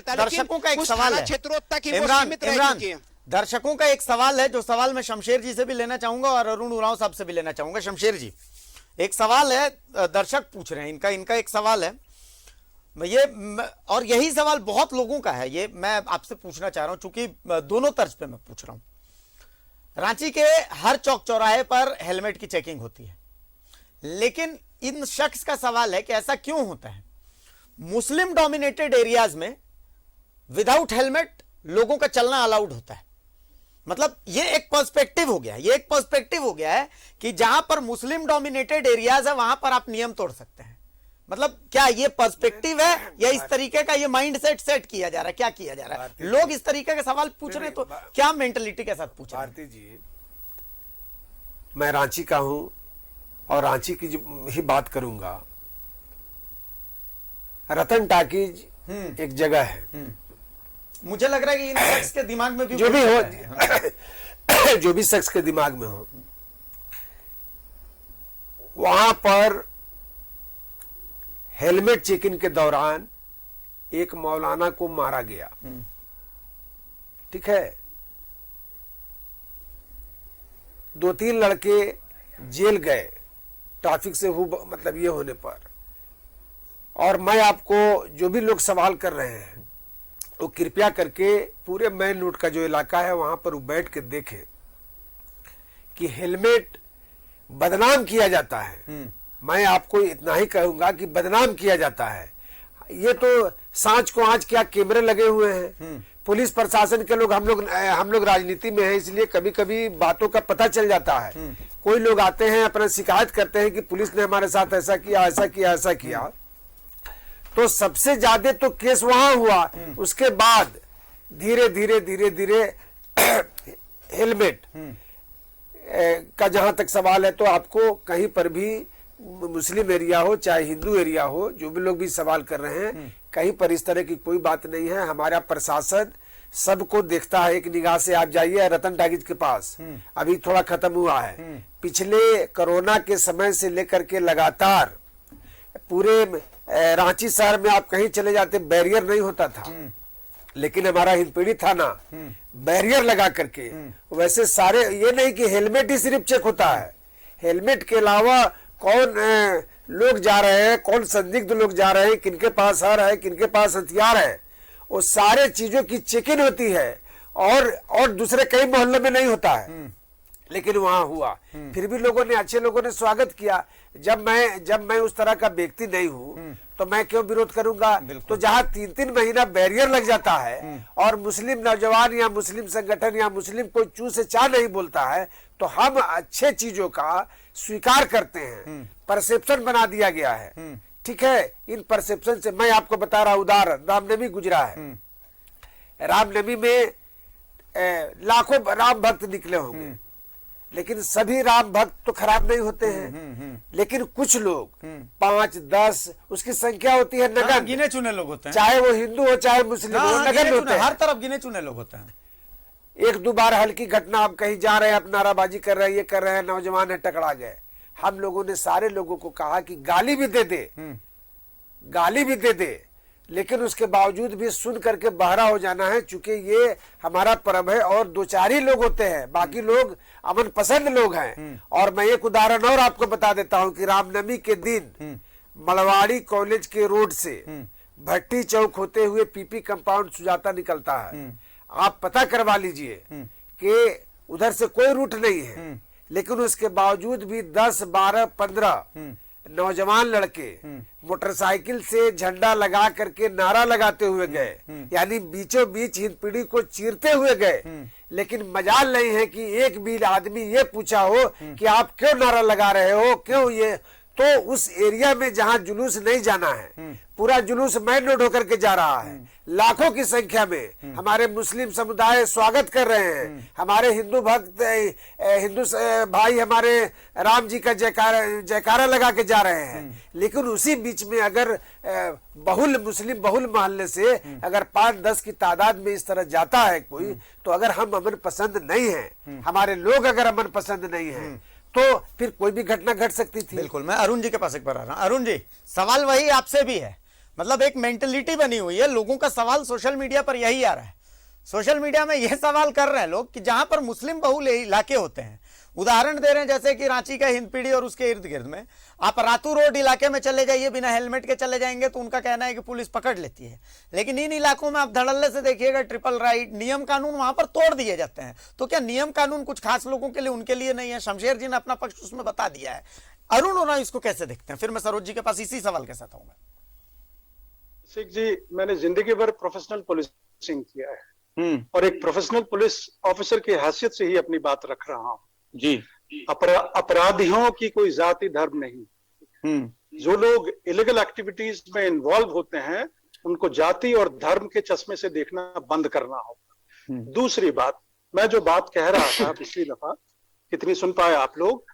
दर्शकों का एक सवाल है, क्षेत्रों तक इमरान, दर्शकों का एक सवाल है जो सवाल मैं शमशेर जी से भी लेना चाहूंगा और अरुण उरांव साहब से भी लेना चाहूंगा। शमशेर जी, एक सवाल है, दर्शक पूछ रहे हैं, इनका एक सवाल है, ये और यही सवाल बहुत लोगों का है, ये मैं आपसे पूछना चाह रहा हूं चूंकि दोनों तर्ज पे मैं पूछ रहा हूं। रांची के हर चौक चौराहे पर हेलमेट की चेकिंग होती है, लेकिन इन शख्स का सवाल है कि ऐसा क्यों होता है, मुस्लिम डोमिनेटेड एरियाज में विदाउट हेलमेट लोगों का चलना अलाउड होता है। मतलब ये एक पर्सपेक्टिव हो गया, ये एक पर्सपेक्टिव हो गया है कि जहां पर मुस्लिम डोमिनेटेड एरियाज है वहां पर आप नियम तोड़ सकते हैं। मतलब क्या ये पर्सपेक्टिव है या इस तरीके का ये माइंड सेट किया जा रहा है, क्या किया जा रहा है? लोग इस तरीके का सवाल पूछ रहे हैं तो क्या मेंटलिटी के साथ पूछ रहे हैं? भारती जी, मैं रांची का हूं और रांची की ही बात करूंगा। रतन टाकीज एक जगह है, मुझे लग रहा है कि इन शख्स के दिमाग में भी जो भी हो जो भी शख्स के दिमाग में हो, वहां पर हेलमेट चेकिंग के दौरान एक मौलाना को मारा गया। ठीक है, 2-3 लड़के जेल गए ट्रैफिक से मतलब ये होने पर। और मैं आपको जो भी लोग सवाल कर रहे हैं वो कृपया करके पूरे मेन रोड का जो इलाका है वहां पर बैठ के देखें कि हेलमेट बदनाम किया जाता है। मैं आपको इतना ही कहूंगा कि बदनाम किया जाता है। ये तो सांच को आज क्या कैमरे लगे हुए हैं, पुलिस प्रशासन के लोग, हम लोग राजनीति में हैं, इसलिए कभी कभी बातों का पता चल जाता है। कोई लोग आते हैं अपना शिकायत करते हैं कि पुलिस ने हमारे साथ ऐसा किया, ऐसा किया, ऐसा किया। तो सबसे ज्यादा तो केस वहां हुआ, उसके बाद धीरे धीरे धीरे धीरे हेलमेट का जहां तक सवाल है, तो आपको कहीं पर भी मुस्लिम एरिया हो चाहे हिंदू एरिया हो, जो भी लोग भी सवाल कर रहे हैं, कहीं पर इस तरह की कोई बात नहीं है। हमारा प्रशासन सबको देखता है। एक निगाह से आप जाइए रतन टाकीज के पास, अभी थोड़ा खत्म हुआ है। पिछले कोरोना के समय से लेकर के लगातार पूरे रांची शहर में आप कहीं चले जाते बैरियर नहीं होता था, लेकिन हमारा हिंदपीढ़ी थाना बैरियर लगा करके, वैसे सारे, ये नहीं कि हेलमेट ही सिर्फ चेक होता है, हेलमेट के अलावा कौन लोग जा रहे हैं, कौन संदिग्ध लोग जा रहे हैं, किनके पास हर है, किनके पास हथियार है, वो सारे चीजों की चेकिंग होती है। और दूसरे कई मोहल्लों में नहीं होता है, लेकिन वहां हुआ। फिर भी लोगों ने, अच्छे लोगों ने स्वागत किया। जब मैं उस तरह का व्यक्ति नहीं हूं तो मैं क्यों विरोध करूंगा। तो जहां 3-3 महीना बैरियर लग जाता है और मुस्लिम नौजवान या मुस्लिम संगठन या मुस्लिम कोई चू से चा नहीं बोलता है, तो हम अच्छे चीजों का स्वीकार करते हैं। परसेप्शन बना दिया गया है, ठीक है। इन परसेप्शन से मैं आपको बता रहा हूं उदाहरण, रामनवमी गुजरा है। रामनवमी में लाखों राम भक्त निकले होंगे, लेकिन सभी राम भक्त तो खराब नहीं होते हैं। लेकिन कुछ लोग 5-10 उसकी संख्या होती है, नगन गिने चुने लोग होते हैं, चाहे वो हिंदू हो चाहे मुस्लिम हो, नगन होते हैं। हर तरफ गिने चुने लोग होते हैं। 1-2 बार हल्की घटना, आप कहीं जा रहे हैं, आप नाराबाजी कर रहे हैं, ये कर रहे हैं, नौजवान है, टकरा गए। हम लोगों ने सारे लोगों को कहा कि गाली भी दे दे, गाली भी दे दे, लेकिन उसके बावजूद भी सुन करके बहरा हो जाना है, चूंकि ये हमारा पर्व है और 2-4 ही लोग होते हैं, बाकी लोग अमन पसंद लोग हैं। और मैं एक उदाहरण और आपको बता देता हूं कि रामनवमी के दिन मलवाड़ी कॉलेज के रोड से भट्टी चौक होते हुए पीपी कंपाउंड सुजाता निकलता है। आप पता करवा लीजिए कि उधर से कोई रूट नहीं है, लेकिन उसके बावजूद भी 10, 12, 15 नौजवान लड़के मोटरसाइकिल से झंडा लगा करके नारा लगाते हुए गए, यानी बीचों बीच हिंद पीढ़ी को चीरते हुए गए। लेकिन मजाल नहीं है कि एक भी आदमी ये पूछा हो कि आप क्यों नारा लगा रहे हो, क्यों ये। तो उस एरिया में जहां जुलूस नहीं जाना है, पूरा जुलूस मेन रोड होकर के जा रहा है, लाखों की संख्या में हमारे मुस्लिम समुदाय स्वागत कर रहे हैं, हमारे हिंदू भक्त, हिंदू भाई हमारे राम जी का जयकारा लगा के जा रहे हैं। लेकिन उसी बीच में अगर मुस्लिम बहुल मोहल्ले से अगर 5-10 की तादाद में इस तरह जाता है कोई, तो अगर हम अमन पसंद नहीं है, हमारे लोग अगर अमन पसंद नहीं है, तो फिर कोई भी घटना घट सकती थी। बिल्कुल। मैं अरुण जी के पास एक बार आ रहा हूं। अरुण जी, सवाल वही आपसे भी है, मतलब एक मेंटलिटी बनी हुई है, लोगों का सवाल सोशल मीडिया पर यही आ रहा है। सोशल मीडिया में यह सवाल कर रहे हैं लोग कि जहां पर मुस्लिम बहुल इलाके होते हैं, उदाहरण दे रहे हैं जैसे कि रांची का हिंदपीढ़ी और उसके इर्द गिर्द में, आप रातू रोड इलाके में चले जाइए, बिना हेलमेट के चले जाएंगे तो उनका कहना है कि पुलिस पकड़ लेती है। लेकिन इन इलाकों में आप धड़ल्ले से देखिएगा, ट्रिपल राइट, नियम कानून वहां पर तोड़ दिए जाते हैं। तो क्या नियम कानून कुछ खास लोगों के लिए, उनके लिए नहीं है? शमशेर जी ने अपना पक्ष उसमें बता दिया है। अरुण होना इसको कैसे देखते हैं? फिर मैं सरोज जी के पास इसी सवाल के साथ आऊंगा। सिख जी, मैंने जिंदगी भर प्रोफेशनल पुलिसिंग किया है और एक प्रोफेशनल पुलिस ऑफिसर की हैसियत से ही अपनी बात रख रहा हूँ जी। अपराधियों की कोई जाति धर्म नहीं। जो लोग इलीगल एक्टिविटीज में इन्वॉल्व होते हैं, उनको जाति और धर्म के चश्मे से देखना बंद करना होगा। दूसरी बात, मैं जो बात कह रहा था पिछली दफा, कितनी सुन पाए आप लोग,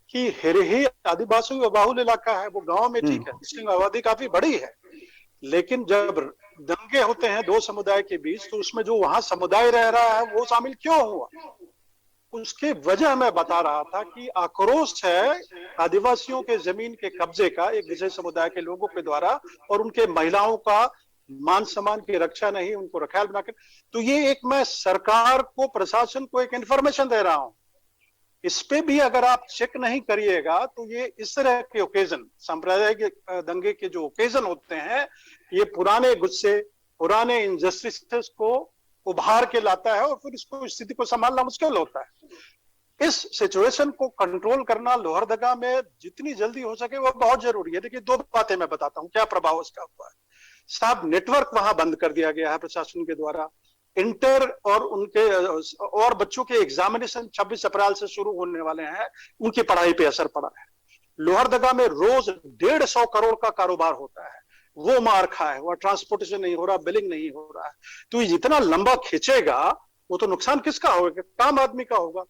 कि हिरही आदिवासी बहुल इलाका है, वो गांव में ठीक है, मुस्लिम आबादी काफी बड़ी है, लेकिन जब दंगे होते हैं 2 समुदाय के बीच, तो उसमें जो वहां समुदाय रह रहा है वो शामिल क्यों हुआ? उसके वजह मैं बता रहा था कि आक्रोश है आदिवासियों के जमीन के कब्जे का एक विशेष समुदाय के लोगों के द्वारा, और उनके महिलाओं का मान सम्मान की रक्षा नहीं, उनको रखैल बनाकर। तो ये एक मैं सरकार को, प्रशासन को एक इंफॉर्मेशन दे रहा हूं। इस पे भी अगर आप चेक नहीं करिएगा तो ये इस तरह के ओकेजन, सांप्रदायिक दंगे के जो ओकेजन होते हैं, ये पुराने गुस्से, पुराने इनजस्टिस को उभार के लाता है और फिर इसको, स्थिति को संभालना मुश्किल होता है। इस सिचुएशन को कंट्रोल करना लोहरदगा में जितनी जल्दी हो सके वो बहुत जरूरी है। देखिए, 2 बातें मैं बताता हूँ क्या प्रभाव इसका हुआ है। साहब, नेटवर्क वहां बंद कर दिया गया है प्रशासन के द्वारा। इंटर और उनके और बच्चों के एग्जामिनेशन 26 अप्रैल से शुरू होने वाले हैं, उनकी पढ़ाई पे असर पड़ा है। लोहरदगा में रोज 150 करोड़ का कारोबार होता है, वो मार खा है, वह ट्रांसपोर्टेशन नहीं हो रहा, बिलिंग नहीं हो रहा है। तो ये जितना लंबा खींचेगा वो तो नुकसान किसका होगा? काम आदमी का होगा।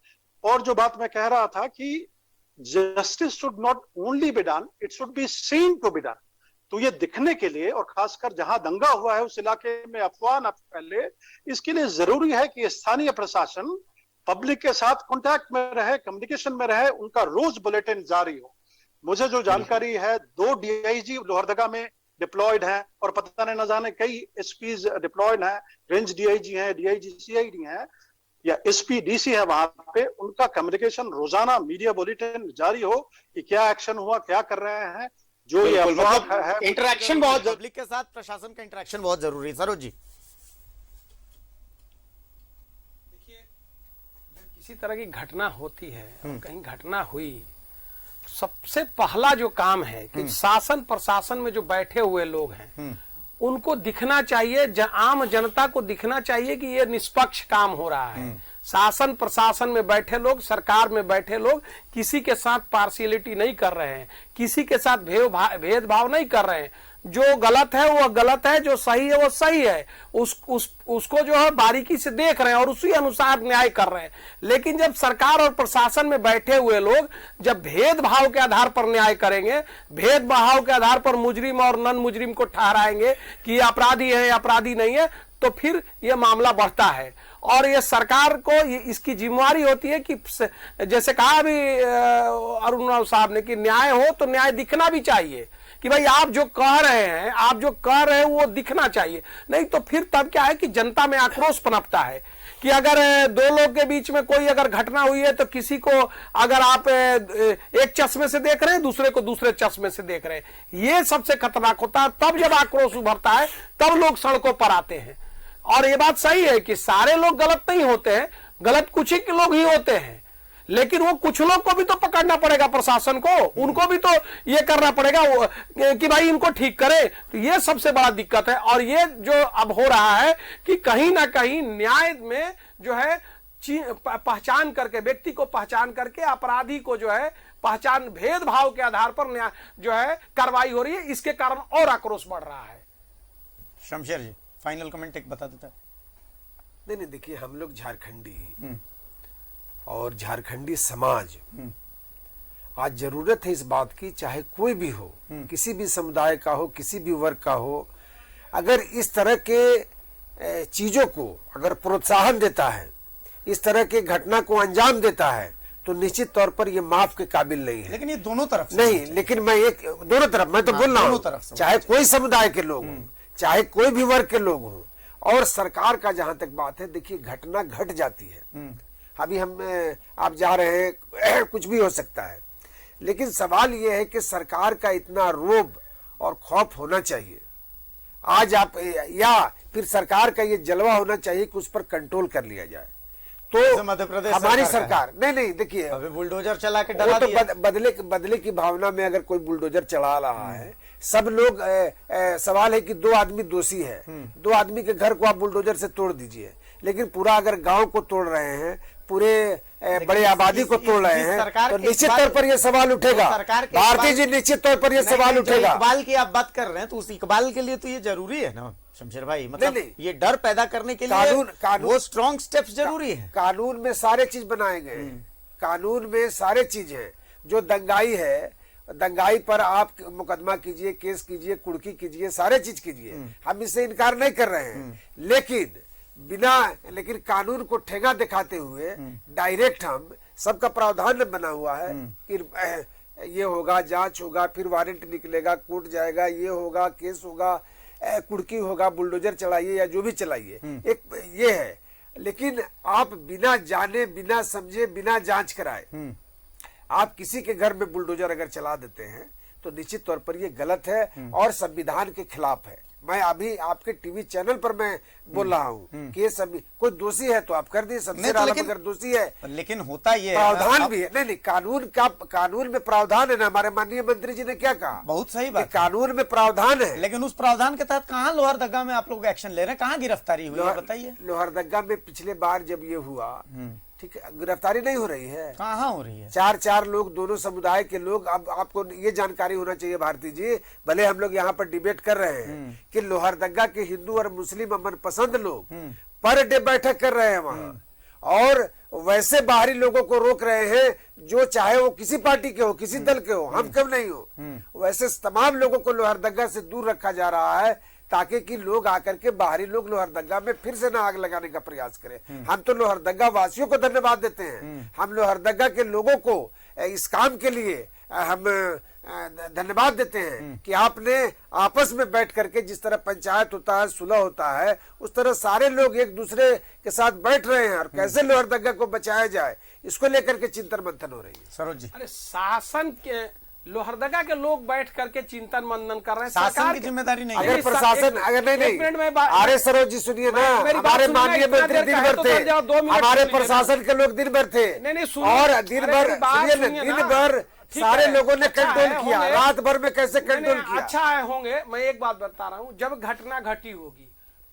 और जो बात मैं कह रहा था कि justice should not only be done, it should be seen to be done. तो ये दिखने के लिए, और खासकर जहां दंगा हुआ है उस इलाके में अफवाह न फैले, इसके लिए जरूरी है कि स्थानीय प्रशासन पब्लिक के साथ कांटेक्ट में रहे, कम्युनिकेशन में रहे, उनका रोज बुलेटिन जारी हो। मुझे जो जानकारी है, 2 DIG लोहरदगा में डिप्लॉयड हैं और पता नहीं न जाने कई एसपीज डिप्लॉयड हैं, रेंज डीआईजी हैं, डीआईजी सीआईडी हैं या एसपी डीसी है, वहां पे उनका कम्युनिकेशन रोजाना मीडिया बुलेटिन जारी हो कि क्या एक्शन हुआ, क्या कर रहे हैं। जो ये अफवाह है, इंटरेक्शन बहुत, पब्लिक के साथ प्रशासन का इंटरेक्शन बहुत जरूरी है। सरोज जी, किसी तरह की घटना होती है और कहीं घटना हुई, सबसे पहला जो काम है कि शासन प्रशासन में जो बैठे हुए लोग हैं उनको दिखना चाहिए, आम जनता को दिखना चाहिए कि ये निष्पक्ष काम हो रहा है। शासन प्रशासन में बैठे लोग, सरकार में बैठे लोग किसी के साथ पार्शियलिटी नहीं कर रहे हैं, किसी के साथ भेदभाव नहीं कर रहे हैं। जो गलत है वो गलत है, जो सही है वो सही है, उसको जो है बारीकी से देख रहे हैं और उसी अनुसार न्याय कर रहे हैं। लेकिन जब सरकार और प्रशासन में बैठे हुए लोग जब भेदभाव के आधार पर न्याय करेंगे, भेदभाव के आधार पर मुजरिम और नन मुजरिम को ठहराएंगे कि ये अपराधी है, अपराधी नहीं है, तो फिर ये मामला बढ़ता है। और ये सरकार को इसकी जिम्मेवारी होती है कि जैसे कहा अभी अरुण साहब ने कि न्याय हो तो न्याय दिखना भी चाहिए कि भाई आप जो कह रहे हैं वो दिखना चाहिए। नहीं तो फिर तब क्या है कि जनता में आक्रोश पनपता है कि अगर दो लोग के बीच में कोई अगर घटना हुई है तो किसी को अगर आप एक चश्मे से देख रहे हैं, दूसरे को दूसरे चश्मे से देख रहे हैं, ये सबसे खतरनाक होता है। तब जब आक्रोश उभरता है तब लोग सड़कों पर आते हैं। और ये बात सही है कि सारे लोग गलत नहीं होते हैं, गलत कुछ ही लोग ही होते हैं, लेकिन वो कुछ लोग को भी तो पकड़ना पड़ेगा, प्रशासन को, उनको भी तो ये करना पड़ेगा कि भाई इनको ठीक करे। तो ये सबसे बड़ा दिक्कत है। और ये जो अब हो रहा है कि कहीं ना कहीं न्याय में जो है पहचान करके, व्यक्ति को पहचान करके अपराधी को जो है पहचान, भेदभाव के आधार पर न्याय जो है कार्रवाई हो रही है, इसके कारण और आक्रोश बढ़ रहा है। शमशेर जी, फाइनल कमेंट एक बता देता। नहीं, देखिए हम लोग झारखंडी और झारखंडी समाज, आज जरूरत है इस बात की, चाहे कोई भी हो, किसी भी समुदाय का हो, किसी भी वर्ग का हो, अगर इस तरह के चीजों को अगर प्रोत्साहन देता है, इस तरह के घटना को अंजाम देता है, तो निश्चित तौर पर ये माफ के काबिल नहीं है। लेकिन ये दोनों तरफ नहीं, लेकिन मैं दोनों तरफ मैं तो बोल रहा हूँ, चाहे कोई समुदाय के लोग हों, चाहे कोई भी वर्ग के लोग हों। और सरकार का जहां तक बात है, देखिए घटना घट जाती है, अभी आप जा रहे हैं, कुछ भी हो सकता है, लेकिन सवाल यह है कि सरकार का इतना रोब और खौफ होना चाहिए आज आप, या फिर सरकार का ये जलवा होना चाहिए कि उस पर कंट्रोल कर लिया जाए। तो मध्य प्रदेश हमारी सरकार नहीं देखिए, अभी बुलडोजर चला के डरा दिया। तो बदले की भावना में अगर कोई बुलडोजर चला रहा है, सब लोग सवाल है कि दो आदमी दोषी है, दो आदमी के घर को आप बुलडोजर से तोड़ दीजिए, लेकिन पूरा अगर गांव को तोड़ रहे हैं, पूरे बड़े आबादी को तोड़ रहे हैं, तो निश्चित तौर पर यह सवाल उठेगा। भारतीय जी, निश्चित तौर पर यह सवाल उठेगा। इकबाल की आप बात कर रहे हैं, तो उस इकबाल के लिए तो ये जरूरी है ना शमशेर भाई, मतलब ये डर पैदा करने के लिए वो स्ट्रॉन्ग स्टेप्स जरूरी है। कानून में सारे चीज बनाए गए, कानून में सारे चीज है। जो दंगाई है, दंगाई पर आप मुकदमा कीजिए, केस कीजिए, कुड़की कीजिए, सारे चीज कीजिए, हम इससे इनकार नहीं कर रहे हैं, लेकिन कानून को ठेगा दिखाते हुए डायरेक्ट हम सबका प्रावधान बना हुआ है कि ये होगा, जांच होगा, फिर वारंट निकलेगा, कोर्ट जाएगा, ये होगा, केस होगा, कुड़की होगा, बुलडोजर चलाइए या जो भी चलाइए, एक ये है। लेकिन आप बिना जाने, बिना समझे, बिना जांच कराए आप किसी के घर में बुलडोजर अगर चला देते हैं तो निश्चित तौर पर ये गलत है और संविधान के खिलाफ है। मैं अभी आपके टीवी चैनल पर मैं बोल रहा हूँ कि सभी कोई दोषी है तो आप कर दिए, सबसे अगर दोषी है, लेकिन होता ये प्रावधान भी है। नहीं, कानून में प्रावधान है ना। हमारे माननीय मंत्री जी ने क्या कहा, बहुत सही बात, कानून में प्रावधान है, लेकिन उस प्रावधान के तहत कहाँ लोहरदगा में आप लोग एक्शन ले रहे हैं, कहाँ गिरफ्तारी हुई है बताइए। लोहरदगा में पिछले बार जब ये हुआ, ठीक है, गिरफ्तारी नहीं हो रही है, कहाँ हो रही है? चार लोग, दोनों समुदाय के लोग। अब आपको ये जानकारी होना चाहिए भारती जी, भले हम लोग यहाँ पर डिबेट कर रहे हैं कि लोहरदगा के हिंदू और मुस्लिम अमन पसंद लोग पर डे बैठक कर रहे हैं वहाँ, और वैसे बाहरी लोगों को रोक रहे हैं जो चाहे वो किसी पार्टी के हो, किसी दल के हो, हम कब नहीं हो, वैसे तमाम लोगों को लोहरदगा से दूर रखा जा रहा है ताकि कि लोग आकर के, बाहरी लोग लोहरदगा में फिर से ना आग लगाने का प्रयास करें। हम तो लोहरदगा वासियों को धन्यवाद देते हैं, हम लोहरदगा के लोगों को इस काम के लिए हम धन्यवाद देते हैं कि आपने आपस में बैठ करके जिस तरह पंचायत होता है, सुलह होता है, उस तरह सारे लोग एक दूसरे के साथ बैठ रहे हैं और कैसे लोहरदगा को बचाया जाए इसको लेकर के चिंतन मंथन हो रही है। सरोज जी, अरे शासन के लोहरदगा के लोग बैठ करके चिंतन मंथन कर रहे हैं, शासन की जिम्मेदारी नहीं है। अगर प्रशासन अगर नहीं, अरे सरोज जी सुनिए ना, हमारे माननीय मंत्री दिन भर थे, हमारे प्रशासन के लोग दिन भर थे, और दिन भर सुनिए ना, दिन भर सारे लोगों ने कंट्रोल किया, रात भर में कैसे कंट्रोल किया। अच्छा है होंगे। मैं एक बात बता रहा हूँ, जब घटना घटी होगी,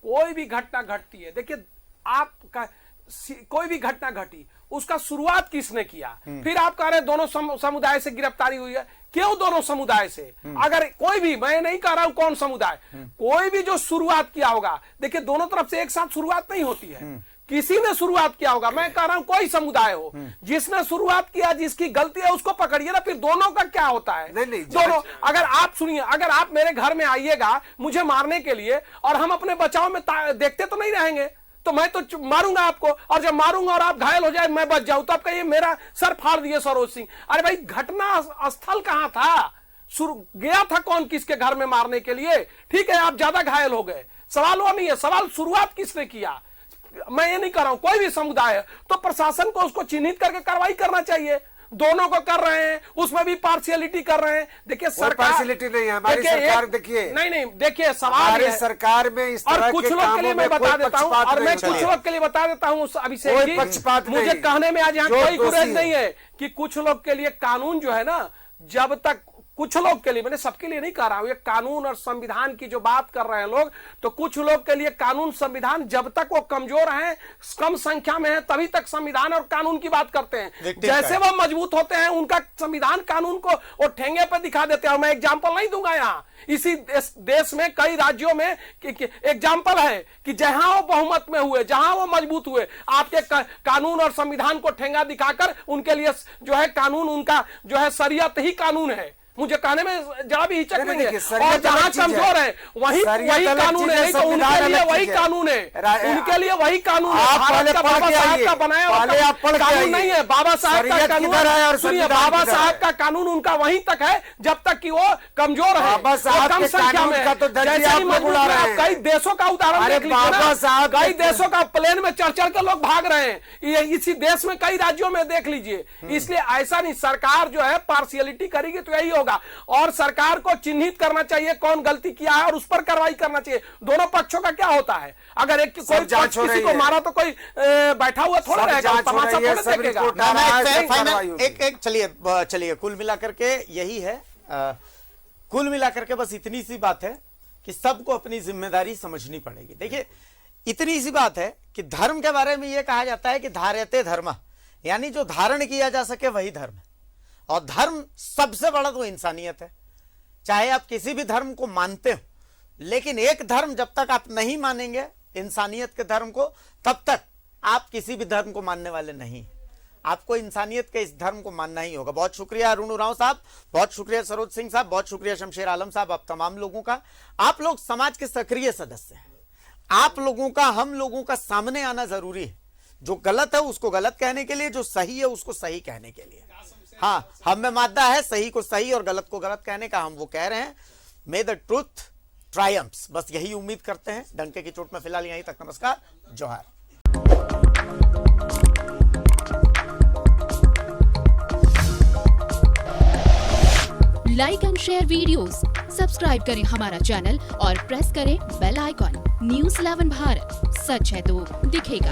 कोई भी घटना घटती है, देखिए आपका कोई भी घटना घटी उसका शुरुआत किसने किया, फिर आप कह रहे हैं दोनों समुदाय से गिरफ्तारी हुई है, क्यों दोनों समुदाय से? अगर कोई भी, मैं नहीं कह रहा हूं कौन समुदाय, कोई भी जो शुरुआत किया होगा, देखिए दोनों तरफ से एक साथ शुरुआत नहीं होती है, किसी ने शुरुआत किया होगा। मैं कह रहा हूं कोई समुदाय हो, जिसने शुरुआत किया, जिसकी गलती है उसको पकड़िए ना, फिर दोनों का क्या होता है? नहीं, दोनों, अगर आप सुनिए, अगर आप मेरे घर में आइएगा मुझे मारने के लिए और हम अपने बचाव में देखते तो नहीं रहेंगे, तो मैं तो मारूंगा आपको, और जब मारूंगा और आप घायल हो जाए, मैं बच जाऊं, तो आप कहिए मेरा सर फाड़ दिए सरोज सिंह। अरे भाई, घटना स्थल कहां था? गया था कौन किसके घर में मारने के लिए? ठीक है, आप ज्यादा घायल हो गए, सवाल वो नहीं है, सवाल शुरुआत किसने किया। मैं ये नहीं कर रहा हूं, कोई भी समुदाय है तो प्रशासन को उसको चिन्हित करके कार्रवाई करना चाहिए। दोनों को कर रहे हैं, उसमें भी पार्शियलिटी कर रहे हैं। देखिए सरकार पार्शियलिटी नहीं है, हमारी सरकार देखिए, नहीं देखिए सवाल है, सरकार में इस तरह और कुछ लोग के लिए मैं बता देता हूं, और मैं कुछ लोग के लिए बता देता हूं अभिषेक जी, मुझे कहने में आज यहाँ कोई गुरेज नहीं है कि कुछ लोग के लिए कानून जो है ना, जब तक कुछ लोग के लिए, मैंने सबके लिए नहीं कह रहा हूं, ये कानून और संविधान की जो बात कर रहे हैं लोग, तो कुछ लोग के लिए कानून संविधान जब तक वो कमजोर हैं, कम संख्या में है, तभी तक संविधान और कानून की बात करते हैं। जैसे वो मजबूत होते हैं, उनका संविधान कानून को वो ठेंगे पे दिखा देते हैं। और मैं एग्जाम्पल नहीं दूंगा, यहाँ इसी देश में कई राज्यों में एग्जाम्पल है कि जहां वो बहुमत में हुए, जहां वो मजबूत हुए, आपके कानून और संविधान को ठेंगा दिखाकर उनके लिए जो है कानून, उनका जो है शरीयत ही कानून है। मुझे कहने में जरा भी हिचक नहीं है, और जहां कमजोर है वही कानून है, तो उनके लिए वही कानून है, उनके लिए वही कानून है। भारत का बाबा साहब का बनाया हुआ कानून नहीं है, बाबा साहब का कानून, सुनिए, बाबा साहब का कानून उनका वहीं तक है जब तक कि वो कमजोर है, कम संख्या में। जैसे ही मजबूत है, कई देशों का उदाहरण देख लीजिए ना, कई देशों का प्लेन में चढ़ के लोग भाग रहे हैं, इसी देश में कई राज्यों में देख लीजिए। इसलिए ऐसा नहीं, सरकार जो है पार्शियलिटी करेगी तो यही होगा, और सरकार को चिन्हित करना चाहिए कौन गलती किया है और उस पर कार्रवाई करना चाहिए। दोनों पक्षों का क्या होता है, अगर एक कोई पक्ष किसी को मारा तो कोई बैठा हुआ थोड़ा रहेगा, तमाशा थोड़ा देखेगा। एक चलिए कुल मिलाकर के यही है, कुल मिलाकर के बस इतनी सी बात है कि सबको अपनी जिम्मेदारी समझनी पड़ेगी। देखिए, इतनी सी बात है कि धर्म के बारे में यह कहा जाता है कि धार्यते धर्म, यानी जो धारण किया जा सके वही धर्म है, और धर्म सबसे बड़ा तो इंसानियत है। चाहे आप किसी भी धर्म को मानते हो, लेकिन एक धर्म जब तक आप नहीं मानेंगे, इंसानियत के धर्म को, तब तक आप किसी भी धर्म को मानने वाले नहीं। आपको इंसानियत के इस धर्म को मानना ही होगा। बहुत शुक्रिया अरुण उरांव साहब, बहुत शुक्रिया सरोज सिंह साहब, बहुत शुक्रिया शमशेर आलम साहब, आप तमाम लोगों का। आप लोग समाज के सक्रिय सदस्य हैं, आप लोगों का, हम लोगों का सामने आना जरूरी है। जो गलत है उसको गलत कहने के लिए, जो सही है उसको सही कहने के लिए। हाँ, हम में मादा है सही को सही और गलत को गलत कहने का, हम वो कह रहे हैं। मे द ट्रुथ ट्रायम्फ्स, बस यही उम्मीद करते हैं। डंके की चोट में फिलहाल यहीं तक, नमस्कार, जोहार। Like and share videos, subscribe करें हमारा चैनल और प्रेस करें बेल आइकॉन। News 11 भारत, सच है तो दिखेगा।